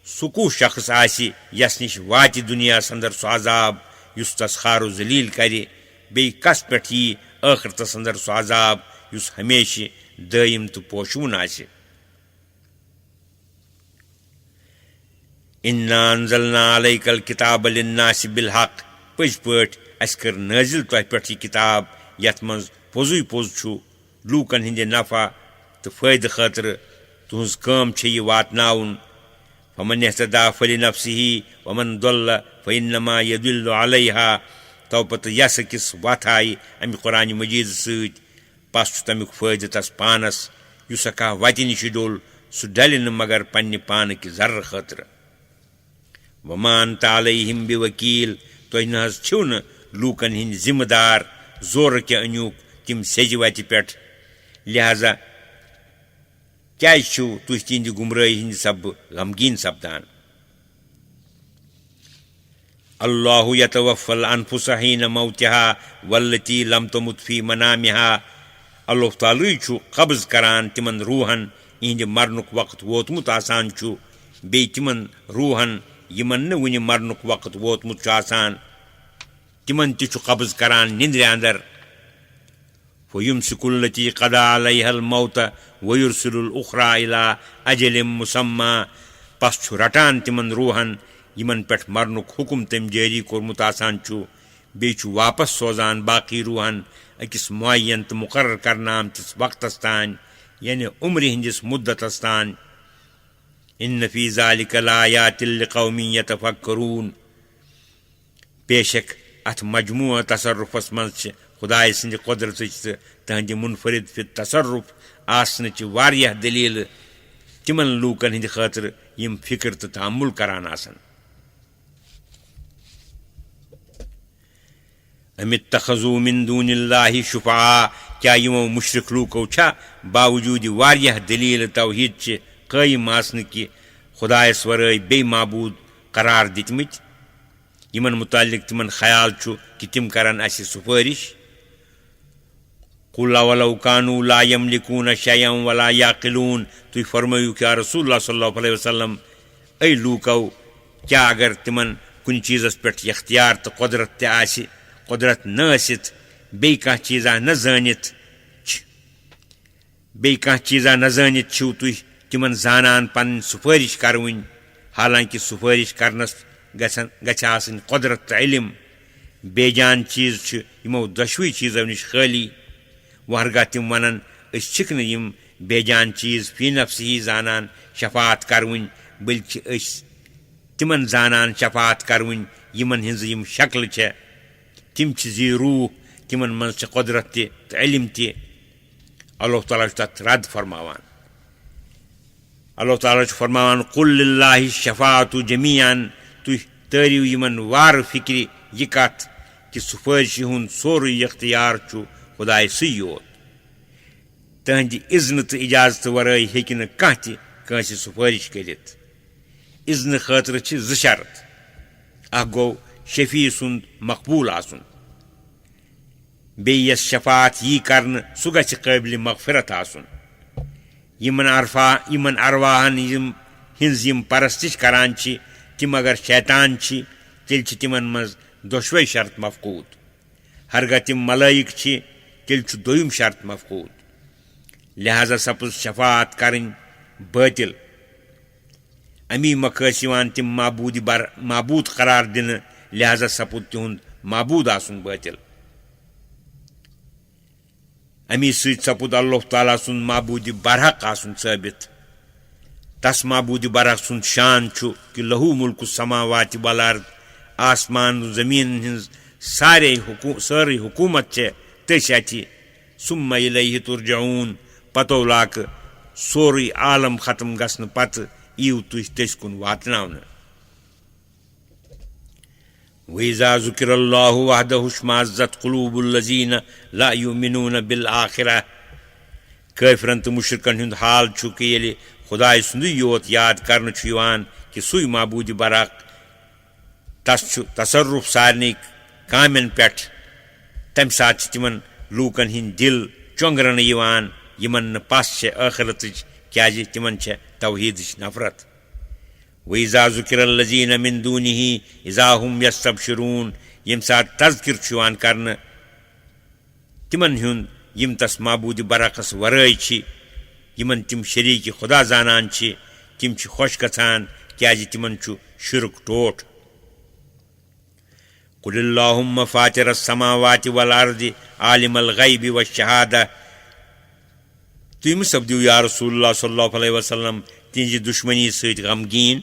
सुकू शख्स आसि यस निश वाति दुनिया अंदर सो अजाब युस तस खारो जलील करे बे कस पे आखिरतस अंदर सो अजाब युस हमेशा दायम तो पोशून आसि इन्ना अंज़लना अलैकल किताब लिन्नासि बिलहक़ पज पट अस कर नाजिल तोह पे किताब यथ मज पोजुई पोज छु लूकन हिंदे नफा तो फायदे खातिर तुहज काम छे यह वातनाउन फमन यहतदा फलिनफ्सिही वमन दल्ल फइन्नमा यदुल्लु अलैहा तो पत यस किस वथाई अमि कुरान मजीद सत पस तमिक फायदे तस पानस युस कह वति निश डोल सह डल मगर पन्ने पान कि जर्र खातिर वमा अन्त अलैहिम बिवकील तुह न छो न लूकन हिंद जिम्मेदार जोर के अनियुक तिम सेज वति पे लिहाजा क्या तुह तिंद गुमराही हिंद सब गमगीन सपदान अल्लाहु यतवफ़्फ़ल अनफुस हिन मौतिहा वल्लती लम तमुत फी मनामिहा अल्लाह ताला छु कब्ज करान तिमन रूहन इहंद मरनुक वक्त वोतमुत आसान छु बे तिमन रूहन यमन न वुनि मरनुक वक्त वोतमुत छु आसान तिमन ति छु कब्ज करान निंद्रे अंदर फयुमसिकुल लती क़दा अलैहल मौत वयुरसिलुल उखरा इला अजलिम मुसम्मा पस छु रटान तिमन रूहन यमन पे मरनुक हुकुम तम जारी कोरमुत आसान छु बे छु वापस सोजान बाकी रूहन अकिस मुअय्यन तो मुकर्रर करना आमतिस वक्तस तान यानी उम्र हिंदिस मुद्दतस तान इन्न फी ज़ालिका लायातिल लिक़ौमिन यतफ़क्करून बेशक अथ मजमूअ तसर्रुफस मंज खुदाय सिंद कुदरत तहंद मुनफरिद फि तसर्रुफ आसन वारिया दलील तिमन लूकन हिंद खातिर यम फिक्र तो तहम्मुल करान आसन अमित्तखज़ू मिन दूनिल्लाहि शुफ़ा क्या यमो मुशरिक लूको छा बावजूद वारिया दलील तौहीद च कायम आसन कि खुदायस वरै बे माबूद करार दितमित यमन मुतालिक तिमन ख्याल छु कि तिम करन असि सुपारिश قُلْ أَوَلَوْ كَانُوا لَا يَمْلِكُونَ شَيْئًا وَلَا يَعْقِلُونَ تُہۍ فرمٲیِو کیا رسول اللہ صلی اللہ علیہ وسلم اے لوٗکو کیٛاہ اگر تِمن کُنہِ چیٖزس پٮ۪ٹھ اختیار تہٕ قۄدرت تہِ آسہِ قۄدرت نہ ٲسِتھ بیٚیہِ کانٛہہ چیٖزا نہ زٲنِتھ چھِو تُہۍ تِمن زانان پنٕنۍ سُفٲرِش کروٕنۍ حالانکہِ سُفٲرِش کرنس گژھِ آسٕنۍ قۄدرت تہٕ علم بے جان چیٖز چھِ یِمو دۄشوٕے چیٖزو نِش خٲلی وہرگاہ تِم ونن أسۍ چھِکھ نہٕ یِم بے جان چیٖز فی نفسٕے زانان شفاعت کروٕنۍ بٔلکہِ أسۍ تِمن زانان شفاعت کروٕنۍ یِمن ہِنٛزٕ یِم شکلہٕ چھےٚ تِم چھِ زی روح تِمن منٛز چھِ قۄدرت تہِ تہٕ علم تہِ اللہ تعالیٰ چھُ تتھ رد فرماوان اللہ تعالیٰ چھُ فرماوان قُل لِلّٰہِ الشَّفَاعَةُ جَمِيعًا تُہۍ تٲرِو یِمن وارٕ فِکرِ یہِ کتھ کہِ سُفٲرشہِ ہُنٛد سورُے اختیار چھُ خۄدایہِ سٕے یوت تٕہنٛدِ اِذنہٕ تہٕ اِجازتہٕ ورٲے ہیٚکہِ نہٕ کانٛہہ تہِ کٲنٛسہِ سُفٲرِش کٔرِتھ اِذنہٕ خٲطرٕ چھِ زٕ شرط اکھ گوٚو شفیع سُنٛد مقبوٗل آسُن بیٚیہِ یس شفاعت یی کرنہٕ سُہ گژھِ قٲبلِ مغفرت آسُن یِمن ارواہن ہِنٛز یِم پرستش کران چھِ تِم اگر شیطان چھِ تیٚلہِ چھِ تِمن منٛز دۄشوے شرط مفقوٗد ہرگاہ تِم ملٲیِک چھِ تیٚلہِ چھُ دوٚیِم شرط مفقوٗد لہذا سپٕز شفاعت کرٕنۍ بٲطِل امی مۄکھٕ ٲسۍ یِوان تِم معبوٗد قرار دِنہٕ لہذا سپُد تِہُنٛد معبوٗد آسُن بٲطِل امی سۭتۍ سپُد اللہ تعالیٰ سُنٛد معبوٗدِ برحق آسُن ثٲبت تس معبوٗدِ برحق سُنٛد شان چھُ کہِ لہوٗ مُلکُ السماواتِ والارض آسمان زمیٖنن ہِنٛز سٲرٕے حکوٗمت چھےٚ تٔسۍ اَتھِ ثُمَّ اِلَیہِ تُرجعوٗن پتو لاکہٕ سورُے عالم ختم گژھنہٕ پتہٕ یِیِو تُہۍ تٔسۍ کُن واتناونہٕ وَإِذَا ذُكِرَ اللّٰهُ وَحْدَهُ اشْمَأَزَّتْ قُلُوبُ الَّذِينَ لَا يُؤْمِنُونَ بِالْآخِرَةِ کٲفرن تہٕ مُشرِکن ہُنٛد حال چھُ کہِ ییٚلہِ خۄداے سُنٛدُے یوت یاد کرنہٕ چھُ یِوان کہِ سُے معبوٗدِ برحق تس چھُ تصرُف سارنٕے کامٮ۪ن پٮ۪ٹھ تمہِ ساتہٕ چھِ تِمن لوٗکن ہٕنٛدۍ دِل چۄنٛگرنہٕ یِوان یِمن نہٕ پس چھےٚ ٲخرتٕچ کیٛازِ تِمن چھےٚ توحیٖدٕچ نفرت وَإِذَا ذُكِرَ الَّذِينَ مِن دُونِهِ إِذَا هُمْ يَسْتَبْشِرُونَ ییٚمہِ ساتہٕ تذکِر چھُ یِوان کرنہٕ تِمن ہُنٛد یِم تس معبوٗدِ برعقس ورٲے چھِ یِمن تِم شریٖکہِ خۄدا زانان چھِ تِم چھِ خۄش گژھان کیٛازِ تِمن چھُ شِرک ٹوٹھ قُلِ اللّٰهُمَّ فاطِرَ السَّمَاواتِ وَالْأَرْضِ عَالِمَ الْغَيْبِ وَالشَّهَادَةِ تُہۍ مہٕ سپدِو یا رسول اللہ صلی اللہ علیہ وسلم تِہنٛزِ دُشمنی سۭتۍ غمگیٖن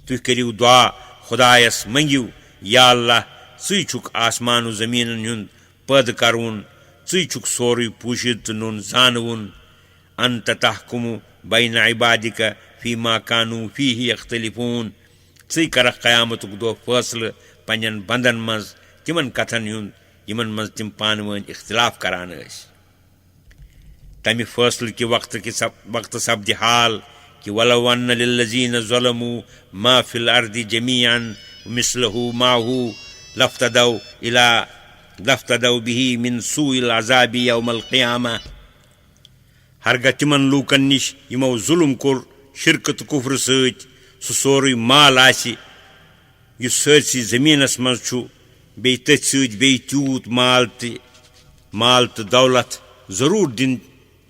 تُہۍ کٔرِو دُعا خۄدایس منٛگِو یا اللہ ژٕے چھُکھ آسمان و زمیٖنن ہُنٛد پٲدٕ کرون ژٕے چھُکھ سورُے پوٗشِد تہٕ نوٚن زانوُن انتَ تحکُمُ بین عبادِکَ فیٖما کانوٗ فیٖہِ یختلفوٗن ژٕے کرکھ قیامتُک دۄہ فٲصلہٕ پننٮ۪ن بنٛدن منٛز تِمن کتھن ہُنٛد یِمن منٛز تِم پانہٕ ؤنۍ اختلاف کران ٲسۍ تمہِ فٲصلہٕ کہِ وقتہٕ سپدِ حال کہِ وَلَوْ أَنَّ لِلَّذِينَ ظَلَمُوا مَا فِي الْأَرْضِ جَمِيعًا وَمِثْلُهُ مَعَهُ لَافْتَدَوْا بِهِ مِن سُوءِ الْعَذَابِ يَوْمَ الْقِيَامَةِ ہرگاہ تِمن لوٗکن نِش یِمو ظُلم کوٚر شِرکہٕ تہٕ کُفرٕ سۭتۍ سُہ سورُے مال آسہِ یُس سٲرسٕے زٔمیٖنس منٛز چھُ بیٚیہِ تٔتھۍ سۭتۍ بیٚیہِ تیوٗت مال تہٕ دولت ضروٗر دِنۍ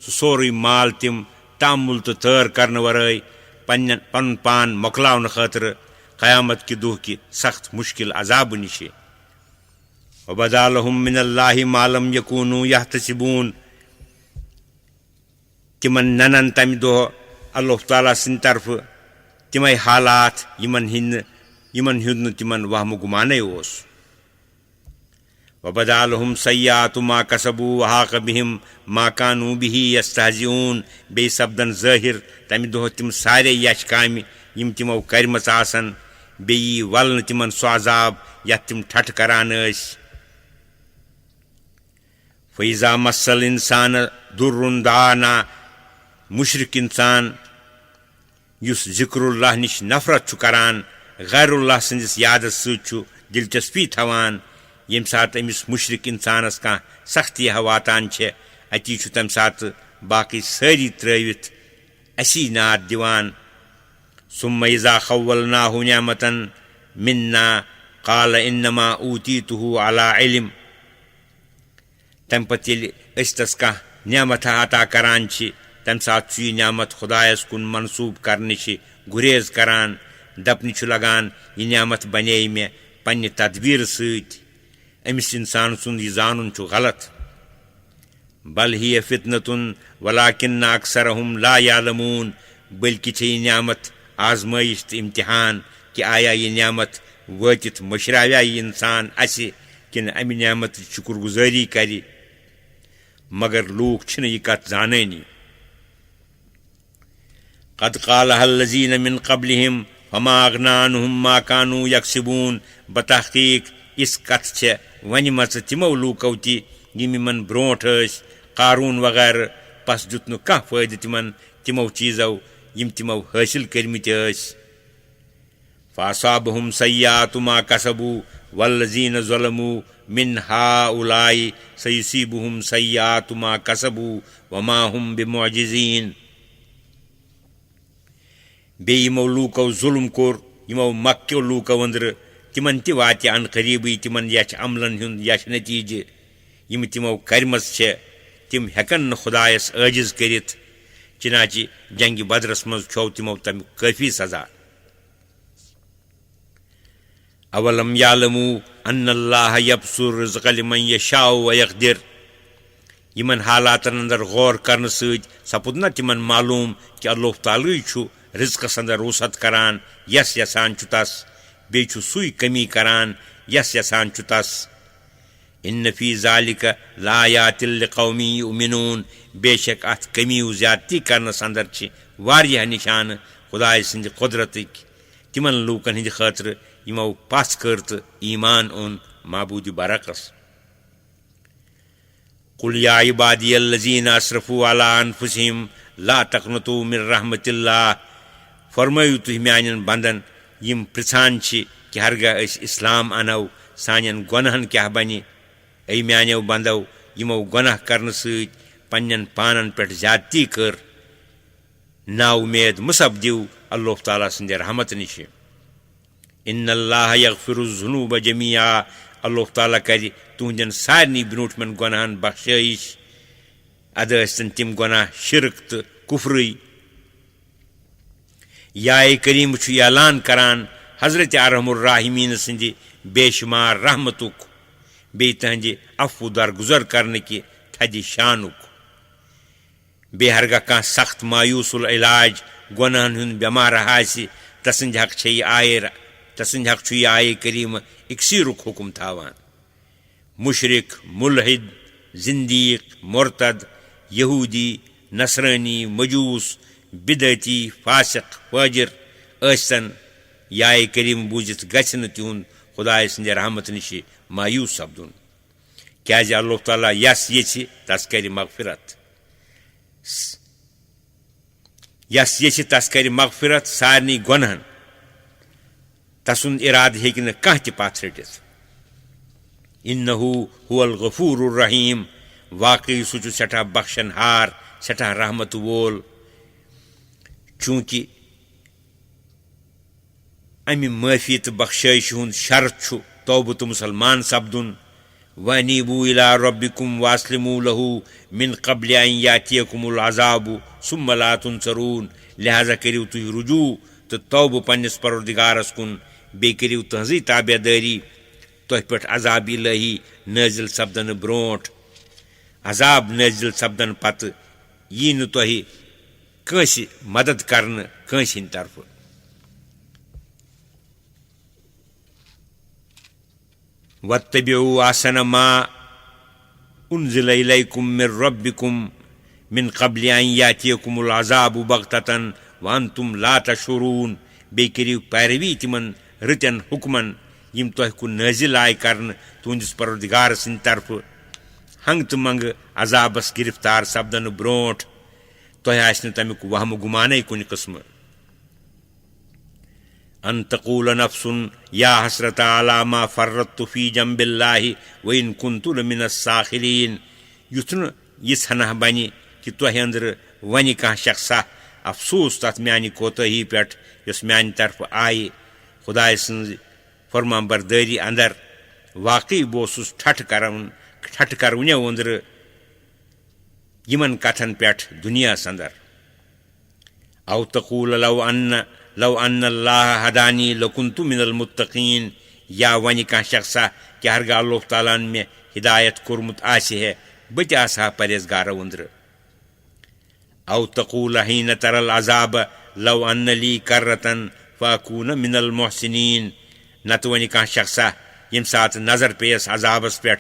سُہ سورُے مال تِم تامُل تہٕ تٲر کرنہٕ ورٲے پنُن پان مۄکلاونہٕ خٲطرٕ قیامت کہِ دۄہ کہِ سخت مُشکِل عذابہٕ نِشہِ وَبَدَا لَهُم مِنَ اللّٰهِ مَا لَمْ يَكُونُوا يَحْتَسِبُونَ تِمن ننن تمہِ دۄہ اللہ تعالیٰ سٕنٛدِ طرفہٕ تِمے حالات یِمن ہُنٛد نہٕ تِمن وہمہٕ گُمانَے اوس وَبَدَا لَهُم سَیِّئَاتُ مَا كَسَبُوا وَحَاقَ بِهِم مَا كَانُوا بِهِ يَسْتَهْزِئُونَ بیٚیہِ سپدن ظٲہِر تمہِ دۄہ تِم سارے یَش کامہِ یِم تِمو کرِمژٕ آسن بیٚیہِ یی ولنہٕ تِمن سُہ عذاب یتھ تِم ٹھٹھٕ کران ٲسۍ فَإِذَا مَسَّ الْإِنسَانَ ضُرٌّ دَعَانَا مُشرِک اِنسان یُس ذِکرُ اللہ نِش نفرت چھُ کران غیر اللہ سٕنٛدِس یادس سۭتۍ چھُ دلچسپی تھاوان ییٚمہِ ساتہٕ أمِس مُشرِک اِنسانس کانٛہہ سختیہ واتان چھےٚ अती छु तम सात बाकी सारी त्रवित असी नाद दिवान सुम्मा इज़ा खव्वलनाहु निअमतन मिन्ना क़ाल इन्नमा ऊतीतुहु अला इल्म तम पत येलि अस तस कह निअमत अता करान छि तम सात छु यह निअमत खुदायस कुन मंसूब करने छि गुरेज करान दपनि छु लगान यह निअमत बने मे पन्ने तदबीर सत अमिस इंसान सुंद यह जानन छु गलत बल हिय फितनतुन वलाकिन्न अक्सरहुम ला यालमून बल्कि छ यह निअमत आजमाइश तो इम्तिहान कि आया यह नियामत वतित मशराव्या यह इंसान असे कि अमि नियामत शुक्रगुजारी करि मगर लूक छन यह कत जानानी क़द क़ालहा अल्लज़ीन मिन क़ब्लिहिम फमा अग़ना अन्हुम मा कानू यक्सिबून बतहक़ीक़ इस कथ छ वनमच तिमो लूको ति यम यमन ब्रोट कारून वगैरह पस दुत न कह फायदे तिमन तिमो चीजों यम तिमो हासिल कर्मित फ़असाबहुम सय्यातु मा कसबू वल्लज़ीन ज़लमू मिन हाउलाई सयुसीबुहुम सय्यातु मा कसबू वमा हुम बिमुअजिज़ीन बे यमो लूको जुल्म कोर यमो मक्यो लूको अंदर तिमन ति वाति अन करीबी तिमन यच अमलन हुंद यच नतीजे यम तिमो करमस छ तिम हेकन न खुदायस आजिज करित चिनाचि जंग बदरस मज छो तिमो तम काफी सजा अवलम यालमू अन्नल्लाह यब्सुर रिज़्क़ लिमन यशाउ व यक़दिर यमन हालातन अंदर गौर करन सत सपुद न तिमन मालूम कि अल्लाह ताला छु रिज़्क़स अंदर वसअत करान यस यसान छु तस बे छु सुई कमी करान यस यसान छु तस इन्न फी ज़ालिका लायातिल लिक़ौमि युमिनून बेशक अथ कमी ज्यादती करनस अंदर छि वारिया निशान खुदाय सिंद कुदरतिक तिमन लूकन हिंद खातिर यमो पास कर तो ईमान ओन माबूद बरकस कुल या इबादी अल्लज़ीना असरफू अला अनफुसिहिम ला तक़नतू मिन रहमतिल्लाह फरमायु तुह म्यानन बंदन यम पृछान कि हरगा इस्लाम अनो सानन गुनाहन क्या बनि ऐ म्यानो बंदो यमो गुनाह करन सत पन्नन पानन पे ज्यादती कर ना उम्मीद मुसब दिव अल्लाह ताला सिंद रहमत निश इन्नल्लाह यग़फिरुज़्ज़ुनूब जमीआ अल्लाह ताला कर तुहंदन सारनी ब्रोटमन गुनाहन बख्शिश अदस्तन तिम गुनाह शिरक तो कुफ्री याए करीम छु ऐलान करान हजरत अरहमुर राहिमीन सिंद बेशुमार रहमतुक बे तहंजे अफू दरगुजर करने की थदि शानुक बेहरगा कह सख्त मायूसुल इलाज गुनाहन हुन बेमार हासि तसंद हक छ आये करीम इक्सीरुक हुकुम थावान मुशरिक मुलहिद जिंदीक मुर्तद यहूदी नसरानी मजूस बिदती फासिक फाजिर असन याए करीम बूजित गछन तिहुंद खुदाय सिंद रहमत निश मायूस सपदुन क्या अल्लाह ताला यस ये तस कर मगफिरत यस ये तस कर मगफिरत सारनी गुनाहन तसुंद इराद हेकि न कह ति पथ रटित इन्नहु हुवल गफूरुर रहीम वाकई सु छु सठा बख्शनहार सठा रहमत वोल चूंकि अमि माफी तो बख्शिश हुंद शर्त छु तौबत मुसलमान सपदुन वनीबू इला रब्बिकुम वास्लिमू लहू मिन क़ब्ल अन यातियकुमुल अज़ाबु सुम्मा ला तुनसरून लिहाजा करियो तुह रुजू तो तौब पन्निस परवरदिगारस कुन बे करियो तहजी ताबेदारी तुह पे अजाब इलाही नाजिल सपदन ब्रोट अजाब नाजिल सपदन पत यी न तुह कंस मदद करन कंस हिंद तरफ वत्तबिउ अहसन मा उन्ज़िल इलैकुम मिन रब्बिकुम मिन क़ब्ल अन यातियकुमुल अज़ाबु बग़ततन व अंतुम ला तशऊरून बे करियो पैरवी तिमन रतन हुक्मन यम तुह कुन नाजिल आय करन तुंदिस परवरदिगार सिंद तरफ हंग तो मंग अजाबस गिरफ्तार सपदन ब्रोट तुह आस तमिक वहम गुमान कुन किस्म अन तक़ूल नफ्सुन या हसरत अला मा फर्रतु फी जंबिल्लाहि व इन कुन्तु लमिनस साखिरीन युथ यिژ हना बनि कि तोह अंदर वन कह शख्सा अफसोस तथ म्यानि कोताही पे यस म्यानि तरफ आई खुदाय सन्ज फरमा बरदारी अंदर वाकई बह ओसुस ठठ करवनो अंदर यमन कथन पे दुनिया अंदर औ तकूल लव अन्न अल्लाह हदानी लकुन्तु मिनल मुत्तकीन या वन कह शख्सा कि हरगा अल्लाह ताला मे हिदायत कोरमुत आसि है बत आसहा परहेजगारो अंदर औ तकूल हीन तरल अजाब लव अन्न ली करतन फाकून मिनल मोहसिनीन नत वन कह शख्सा यम सात नजर पेस अजाबस पे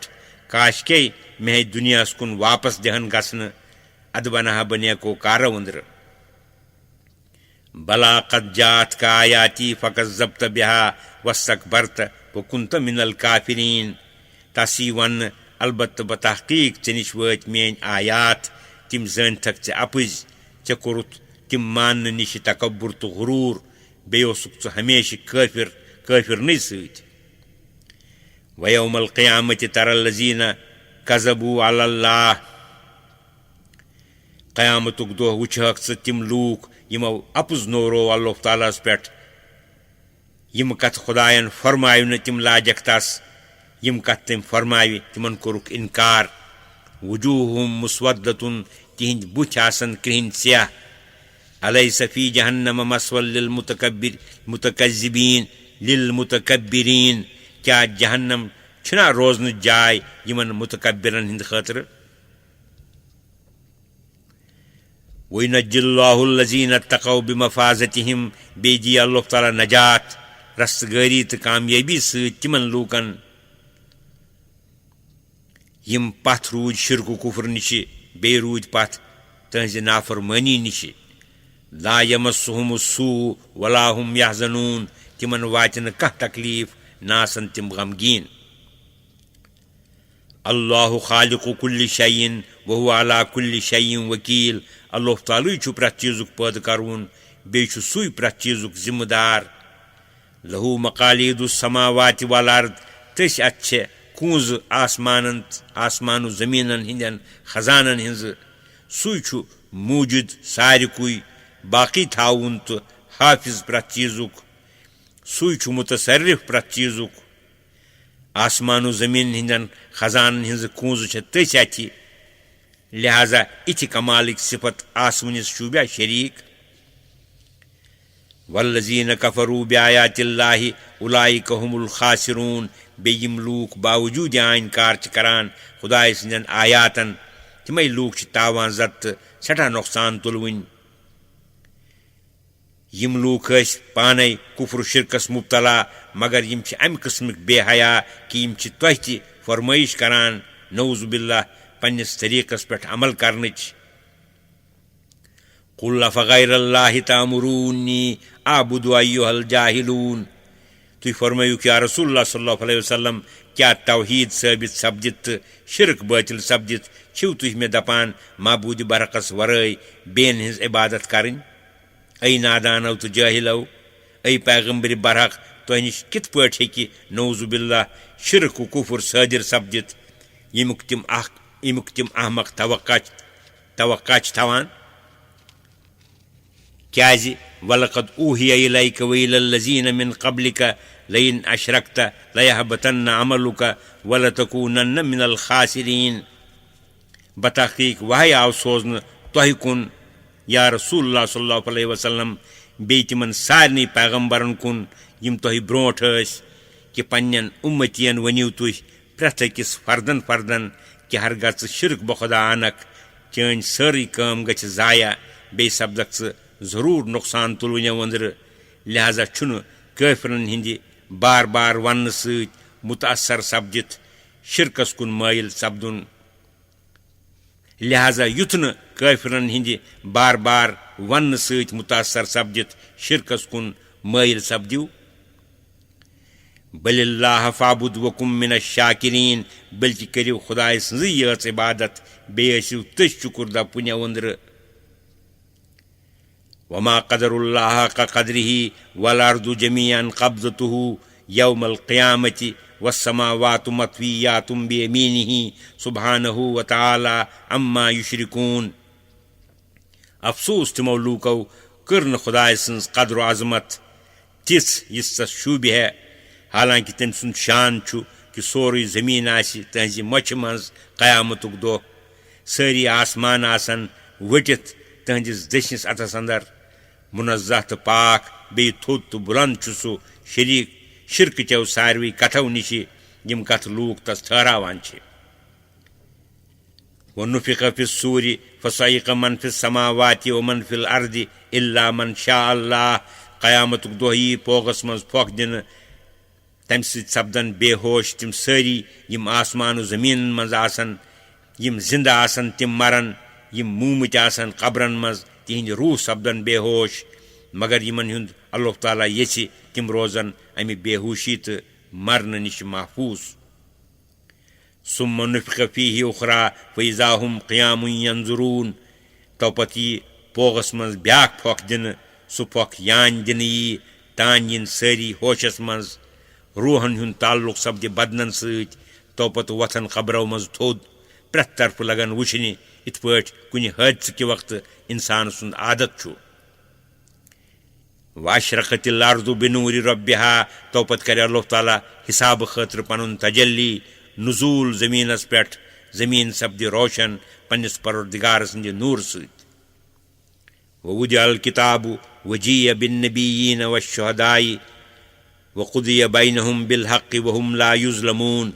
काश के मे दुनिया कुन वापस दहन गसन अद बनहा बने को कारो अंदर बला कद जात का आयाती फकज़्ज़ब्त बिहा वस्तकबरत वकुन्त मिनल काफिरीन तसी वन अलबत्त बतहकीक चनिश वत मेन आयात तिम जनथक चे अपज चे कोरुत तिम मान निश तकब्बुर तो गुरूर बेयोसुक चे हमेशा काफिर नहीं सत वयौमल क़यामत तरल्लज़ीना कज़बू अलल्लाह क़यामतुक दोह वुछहक चे तिम लूक यमो अपुज नोरो अल्लाह ताला पे यम कथ खुदायन फरमाय न तिम लाजक तस यम कथ तम फरमाय तिमन कोरुक इनकार वजूहुम मुस्वद्दतुन तिहिंद बुथ आसन क्रिहिन स्याह अलैसा फी जहन्नम मस्वल लिलमुतकब्बिरीन क्या जहन्नम छना रोजन जाय यमन मुतकब्बिरन हिंद खातिर वयनज्जिल्लाहुल्लज़ीना तक़ौ बिमफ़ाज़तिहिम बेदी अल्लाह ताला नजात रस्तगारी तो कामयाबी सत तिमन लूकन यम पथ रूद शिरक कुफर निश बे रूद पथ तहज नाफरमानी निश ला यमस्सुहुम सू वला हुम यहज़नून तिमन वाचन कह तकलीफ नासन तिम गमगीन अल्लाहु खालिकु कुल्लि शैइन व हुवा अला कुल्लि शैइन वकील अल्लाह ताला छु प्रत चीजुक पैदा करवन बे छु सुई प्रत चीजुक जिम्मेदार लहू मकालिदुस समावाति वल अर्द तस अच्छे कूज आसमान जमीनन हिंदन खजानन हिंज सुई छु मौजूद सारिकुई बाकी थाउन तो हाफिज प्रत चीजुक सुई छु मुतसर्रिफ प्रत चीजुक आसमान जमीन हिंदन खजान हिंज कूज छ तस अच्छी लिहाजा इच कमालिक सिफत आसमनिस शुब्या शरीक वल्लज़ीन कफरू बिआयातिल्लाहि उलाइका हुमुल खासिरून बेयिम लूक बावजूद इनकार करान खुदाय सन्दन आयातन तिमै लूक तावान जत सठा नुकसान तुलवन यम लूक पाने कुफ्र शिरकस मुब्तला मगर यम अम किस्मिक बेहया कि यम तह ति फरमाइश करान नऊज़ु बिल्लाह पन्निस तरीक़स पे अमल करनच कुल अफ़ग़ैरल्लाहि तामुरूनी आबुदु अय्युहल जाहिलून तुई फरमायु कि या रसूलुल्लाह सल्लल्लाहु अलैहि वसल्लम क्या तौहीद साबित सपदित शिरक बातिल सपदित छिव तुई मे दपान माबूद बरकस वरय बेन हिंज इबादत करन ऐ नादानव तो जाहिलव ऐ पैगंबर बरहक तुह निश कित पट हेकि नऊज़ु बिल्लाह शिरक कुफर सादिर सपदित यमुक तिम अहमक तवक्का थवान क्याज वलक़द ऊहिय इलैक व इलल्लज़ीन मिन क़ब्लिक लइन अशरकत लयहबतन्न अमलुक वलतकूनन्न मिनल खासिरीन बतहक़ीक़ वही आव सोजन तोह कुन या रसूलुल्लाह सल्लल्लाहु अलैहि वसल्लम बे तिमन सारनी पैगंबरन कुन यम तोह ब्रोट कि पन्नन उम्मतियन वनिव तुह प्रथ अकिस फर्दन कि हरगा शिरक बखुदा अनक चन सारी काम गछ जाया बे सपदक जरूर नुकसान तुलवनो अंदर लिहाजा छुन काफिरन हिंदी बार बार वन सत मुतासर सपदित शिरकस कुन माइल सपदुन लिहाजा युथ न काफिरन हिंदी बार बार वन सत मुतासर सपदित शिरकस कुन माइल सपदिव बलिल्लाह फाबुद वकुम मिनश शाकिरीन बल्कि करिव खुदाय सन्ज याच इबादत बेयसिव तश शुक्र दा पुण्य अंदर वमा क़दरुल्लाह का क़द्रिही वल अर्दु जमीअन क़ब्ज़तुहु यौमल क़ियामति वस्समावातु मत्वीयातुम बियमीनिही सुब्हानहु व तआला अम्मा युशरिकून। अफसोस तिमो लूको कर न खुदाय सन्ज कद्र अजमत तिस यिस शूबि है, हालांकि तम सुंद शान छु कि सोरे जमीन आसि तहंजि मछ मज कयामतुक दो, सारी आसमान आसन वटित तहंदिस दशनिस अतस अंदर, मुनज़्ज़ह तो पाक बे थोद तो बुलंद छु सु शिरक चो सारवी कथो निश यम कथ लूक तस ठहरावान छे। वनुफिख फिस्सूरि फसइक़ मन फिस्समावाति व मन फिल अर्दि इल्ला मन शा अल्लाह। कयामतुक दो यी पोगस मज फोक दिन, तम सपदन बेहोश तिम सारी यम आसमान जमीन मज आसन, यम जिंदा आसन तिम मरन, यम मूमत आसन कब्रन मज, तिहिंद रूह सपदन बेहोश, मगर यमन हुंद अल्लाह ताला यछि तिम रोजन अमि बेहोशी तो मरन निश महफूज। सुम्मा नुफिख फीहि उखरा फइज़ा हुम क़ियामुन यंज़ुरून। तो पति पोगस मज ब्याक फोक दिन, सु फोक यान दिन यी तान इन सारी होशस मज, रूहन हुंद ताल्लुक सपदि बदनन सत। तो पत वथन कब्रों मज थोद, प्रथ तरफ लगन वुचनि इत पट कुनि हादसे के वक्त इंसान सुंद आदत छु। वाशरकतिल अर्दु बिनूरि रब्बिहा। तो पत करे अल्लाह ताला हिसाब खतर पनुन तजल्ली नुजूल जमीनस पेट, जमीन सपदि रोशन पन्निस परवरदिगार सन्द नूर सत। ववुदिअल किताबु वजीय बिन्नबिय्यीन वश्शुहदाई वक़ुदिय बैनहुम बिलहक़्क़ि वहुम ला युज़लमून।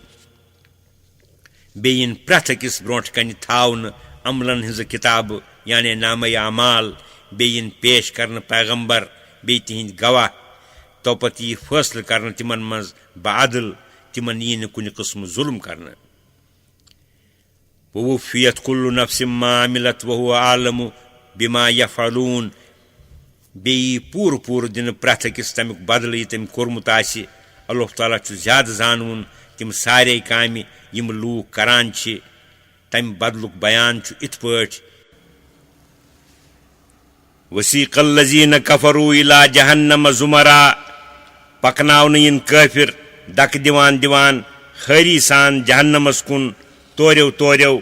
बेइन प्रथ किस ब्रोंठ कन थावन अमलन हिज किताब यानी नाम अमाल, बेइन पेश करन पैगंबर बे तिहिंद गवाह। तो पत यी फैसल करन तिमन मज बादल, तिमन यी न कुनि किस्म जुल्म करन। ववुफ़ियत कुल्लु नफ्सिम मा अमिलत वहुव आलमु बिमा यफ़अलून। बे पूर पूर दिन प्रथ किस तमिक बदल यी तम कोरमुत आसि, अल्लाह ताला छु ज्यादा जानवन तिम सारे कामि यम लूक करान छे। तम बदलुक बयान छु इत पट वसीक़ल लज़ीन कफ़रू इला जहन्नम ज़ुमरा। पकनावन इन काफिर दक दिवान दिवान खरी सान जहन्नमस कुन तोरेव तोरेव।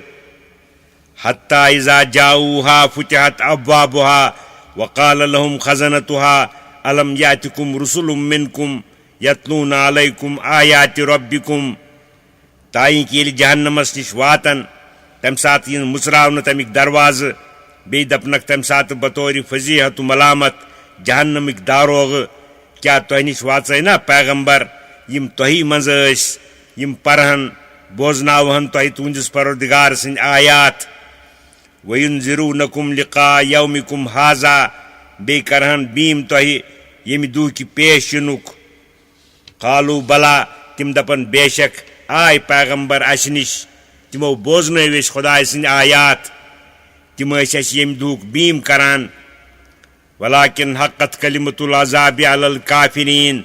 हत्ता इज़ा जाऊहा फुतिहत अब्वाबुहा वक़ाल लहुम खज़नतुहा अलम यातिकुम रुसुलुम मिनकुम यतलूना अलैकुम आयाति रब्बिकुम। ताई कि जहन्नमस निश वातन तम सात इन मुसरावन तमिक दरवाज, बे दपनक तम सात बतौर फजीहत मलामत जहन्नमिक दारोग, क्या तह निश वाचे ना पैगंबर यम तही मज यम परहन बोजनावहन तह तुंदिस परवरदिगार सिंद आयात। वयुनज़िरूनकुम लिक़ा यौमिकुम हाज़ा। बे करहन बीम तह यम दुह कि पेश युनुक। कालू बला तिम दपन बेशक आय पैगंबर अस निश, तिमो बोजन खुदाय सिंद आयात, तिम यम दुह बीम करान। वलाकिन हक़्क़त कलिमतुल अज़ाबि अलल काफिरीन।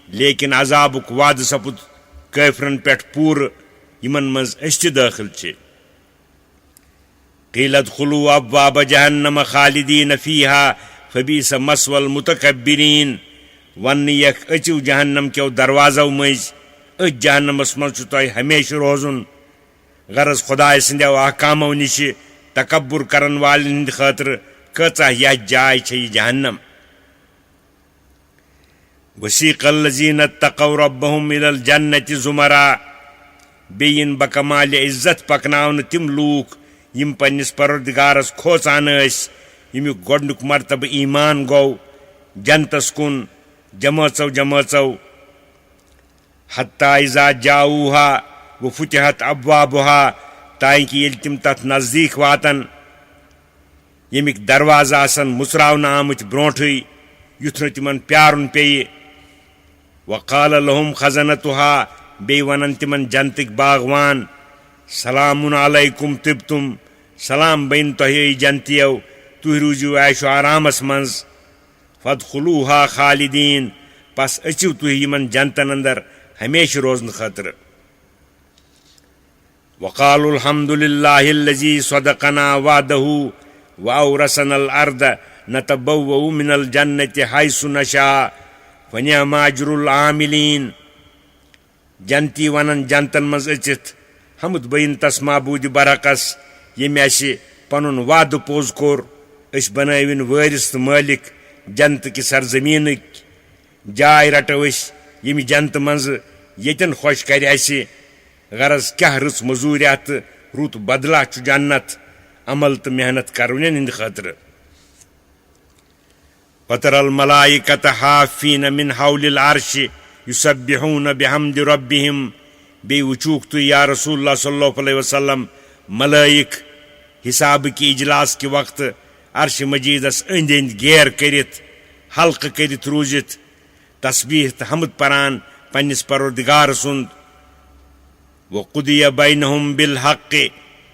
लेकिन अजाबुक वाद सपुद काफिरन पेट पूर यमन मज अस दाखिल छे। क़ील उद्खुलू अब्वाब जहन्नम खालिदीन फ़ीहा फ़बीस मस्वल मुतकब्बिरीन। वन यख अचु जहन्नम के दरवाजों मज, अच जहन्नमस मज तह हमेशा रोजुन। गरज खुदाय सिंदो अहकामों निश तकब्बुर करन वालिन हिंद खातिर कचा यह जाय छे जहन्नम। वसीक़ल लज़ीन इत्तक़ौ रब्बहुम इलल जन्नति ज़ुमरा। बेइन बकमाल इज्जत पकनावन तिम लूक यम पन्निस परवरदिगारस खोचान अस, यमुक गोडनुक मर्तब ईमान गो जन्नतस कुन जमाचो जमाचो। हत्ता इज़ा जाऊहा व फुतिहत अब्वाबुहा। ताई कि येल तिम तथ नजदीक वातन, यमिक दरवाजा आसन मुसरावन आमुत ब्रोंठे युथ न तिमन प्यारुन पे। वक़ाल लहुम खज़नतुहा। बे वनन तिमन जन्नतिक बागवान सलामुन अलैकुम तिब्तुम। सलाम बन तह जन्नतियो, तुह रूजु ऐशो आरामस मंज। फदखुलूहा खालिदीन। पस अचु तुह यमन जन्नतन अंदर हमेशा रोजन खातिर। वक़ालुल हम्दुलिल्लाहिल्लज़ी सदक़ना वादहु व औरसनल अर्द नतबव्वउ मिनल जन्नति हैसु नशा फ़निअमा अज्रुल आमिलीन। جنتی ونن جنتن مز اچت حمد بین تس معبود برعکس یم اسہ پنن وعدہ پوز کور اس بناوین وارث تو مالک جنت کہ سرزمینک جائے رٹو اس یم جنت مز یتن خوش کر اسہ غرض کیا رٕژ مزوٗرۍ اتھ رُت بدلہ چھ جنت عمل تو محنت کرونین ہند خاطر وترى الملائكة حافين من حول العرش يسبحون بحمد ربهم بی وچوک تو یا رسول اللہ صلی اللہ علیہ وسلم ملائک حساب کی اجلاس کے وقت عرش مجیدس اند اند گیر کرت حلقہ کرت روزت تسبیح تو حمد پران پنس پروردگار سند وقضی بینہم بالحق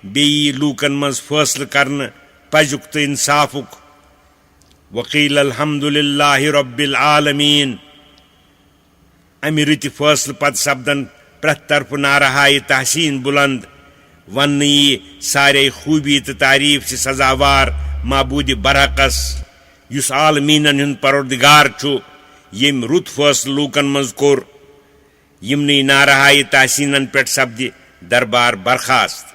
بی لوکن مز فیصلہ کرن پزک تو انصافک وقیل الحمد للہ رب العالمین امہ رت فیصلہ پتہ سپدن پرت طرف نارہائی تحسین بلند ون یہ سارے خوبی تو تعریف سے سزاوار معبود برعکس یس عالمینن ہند پروردگار چھو یم رت فیصلہ لوکن مز کور یمنی نارہائی تحسینن پہ سپدِ دربار برخاست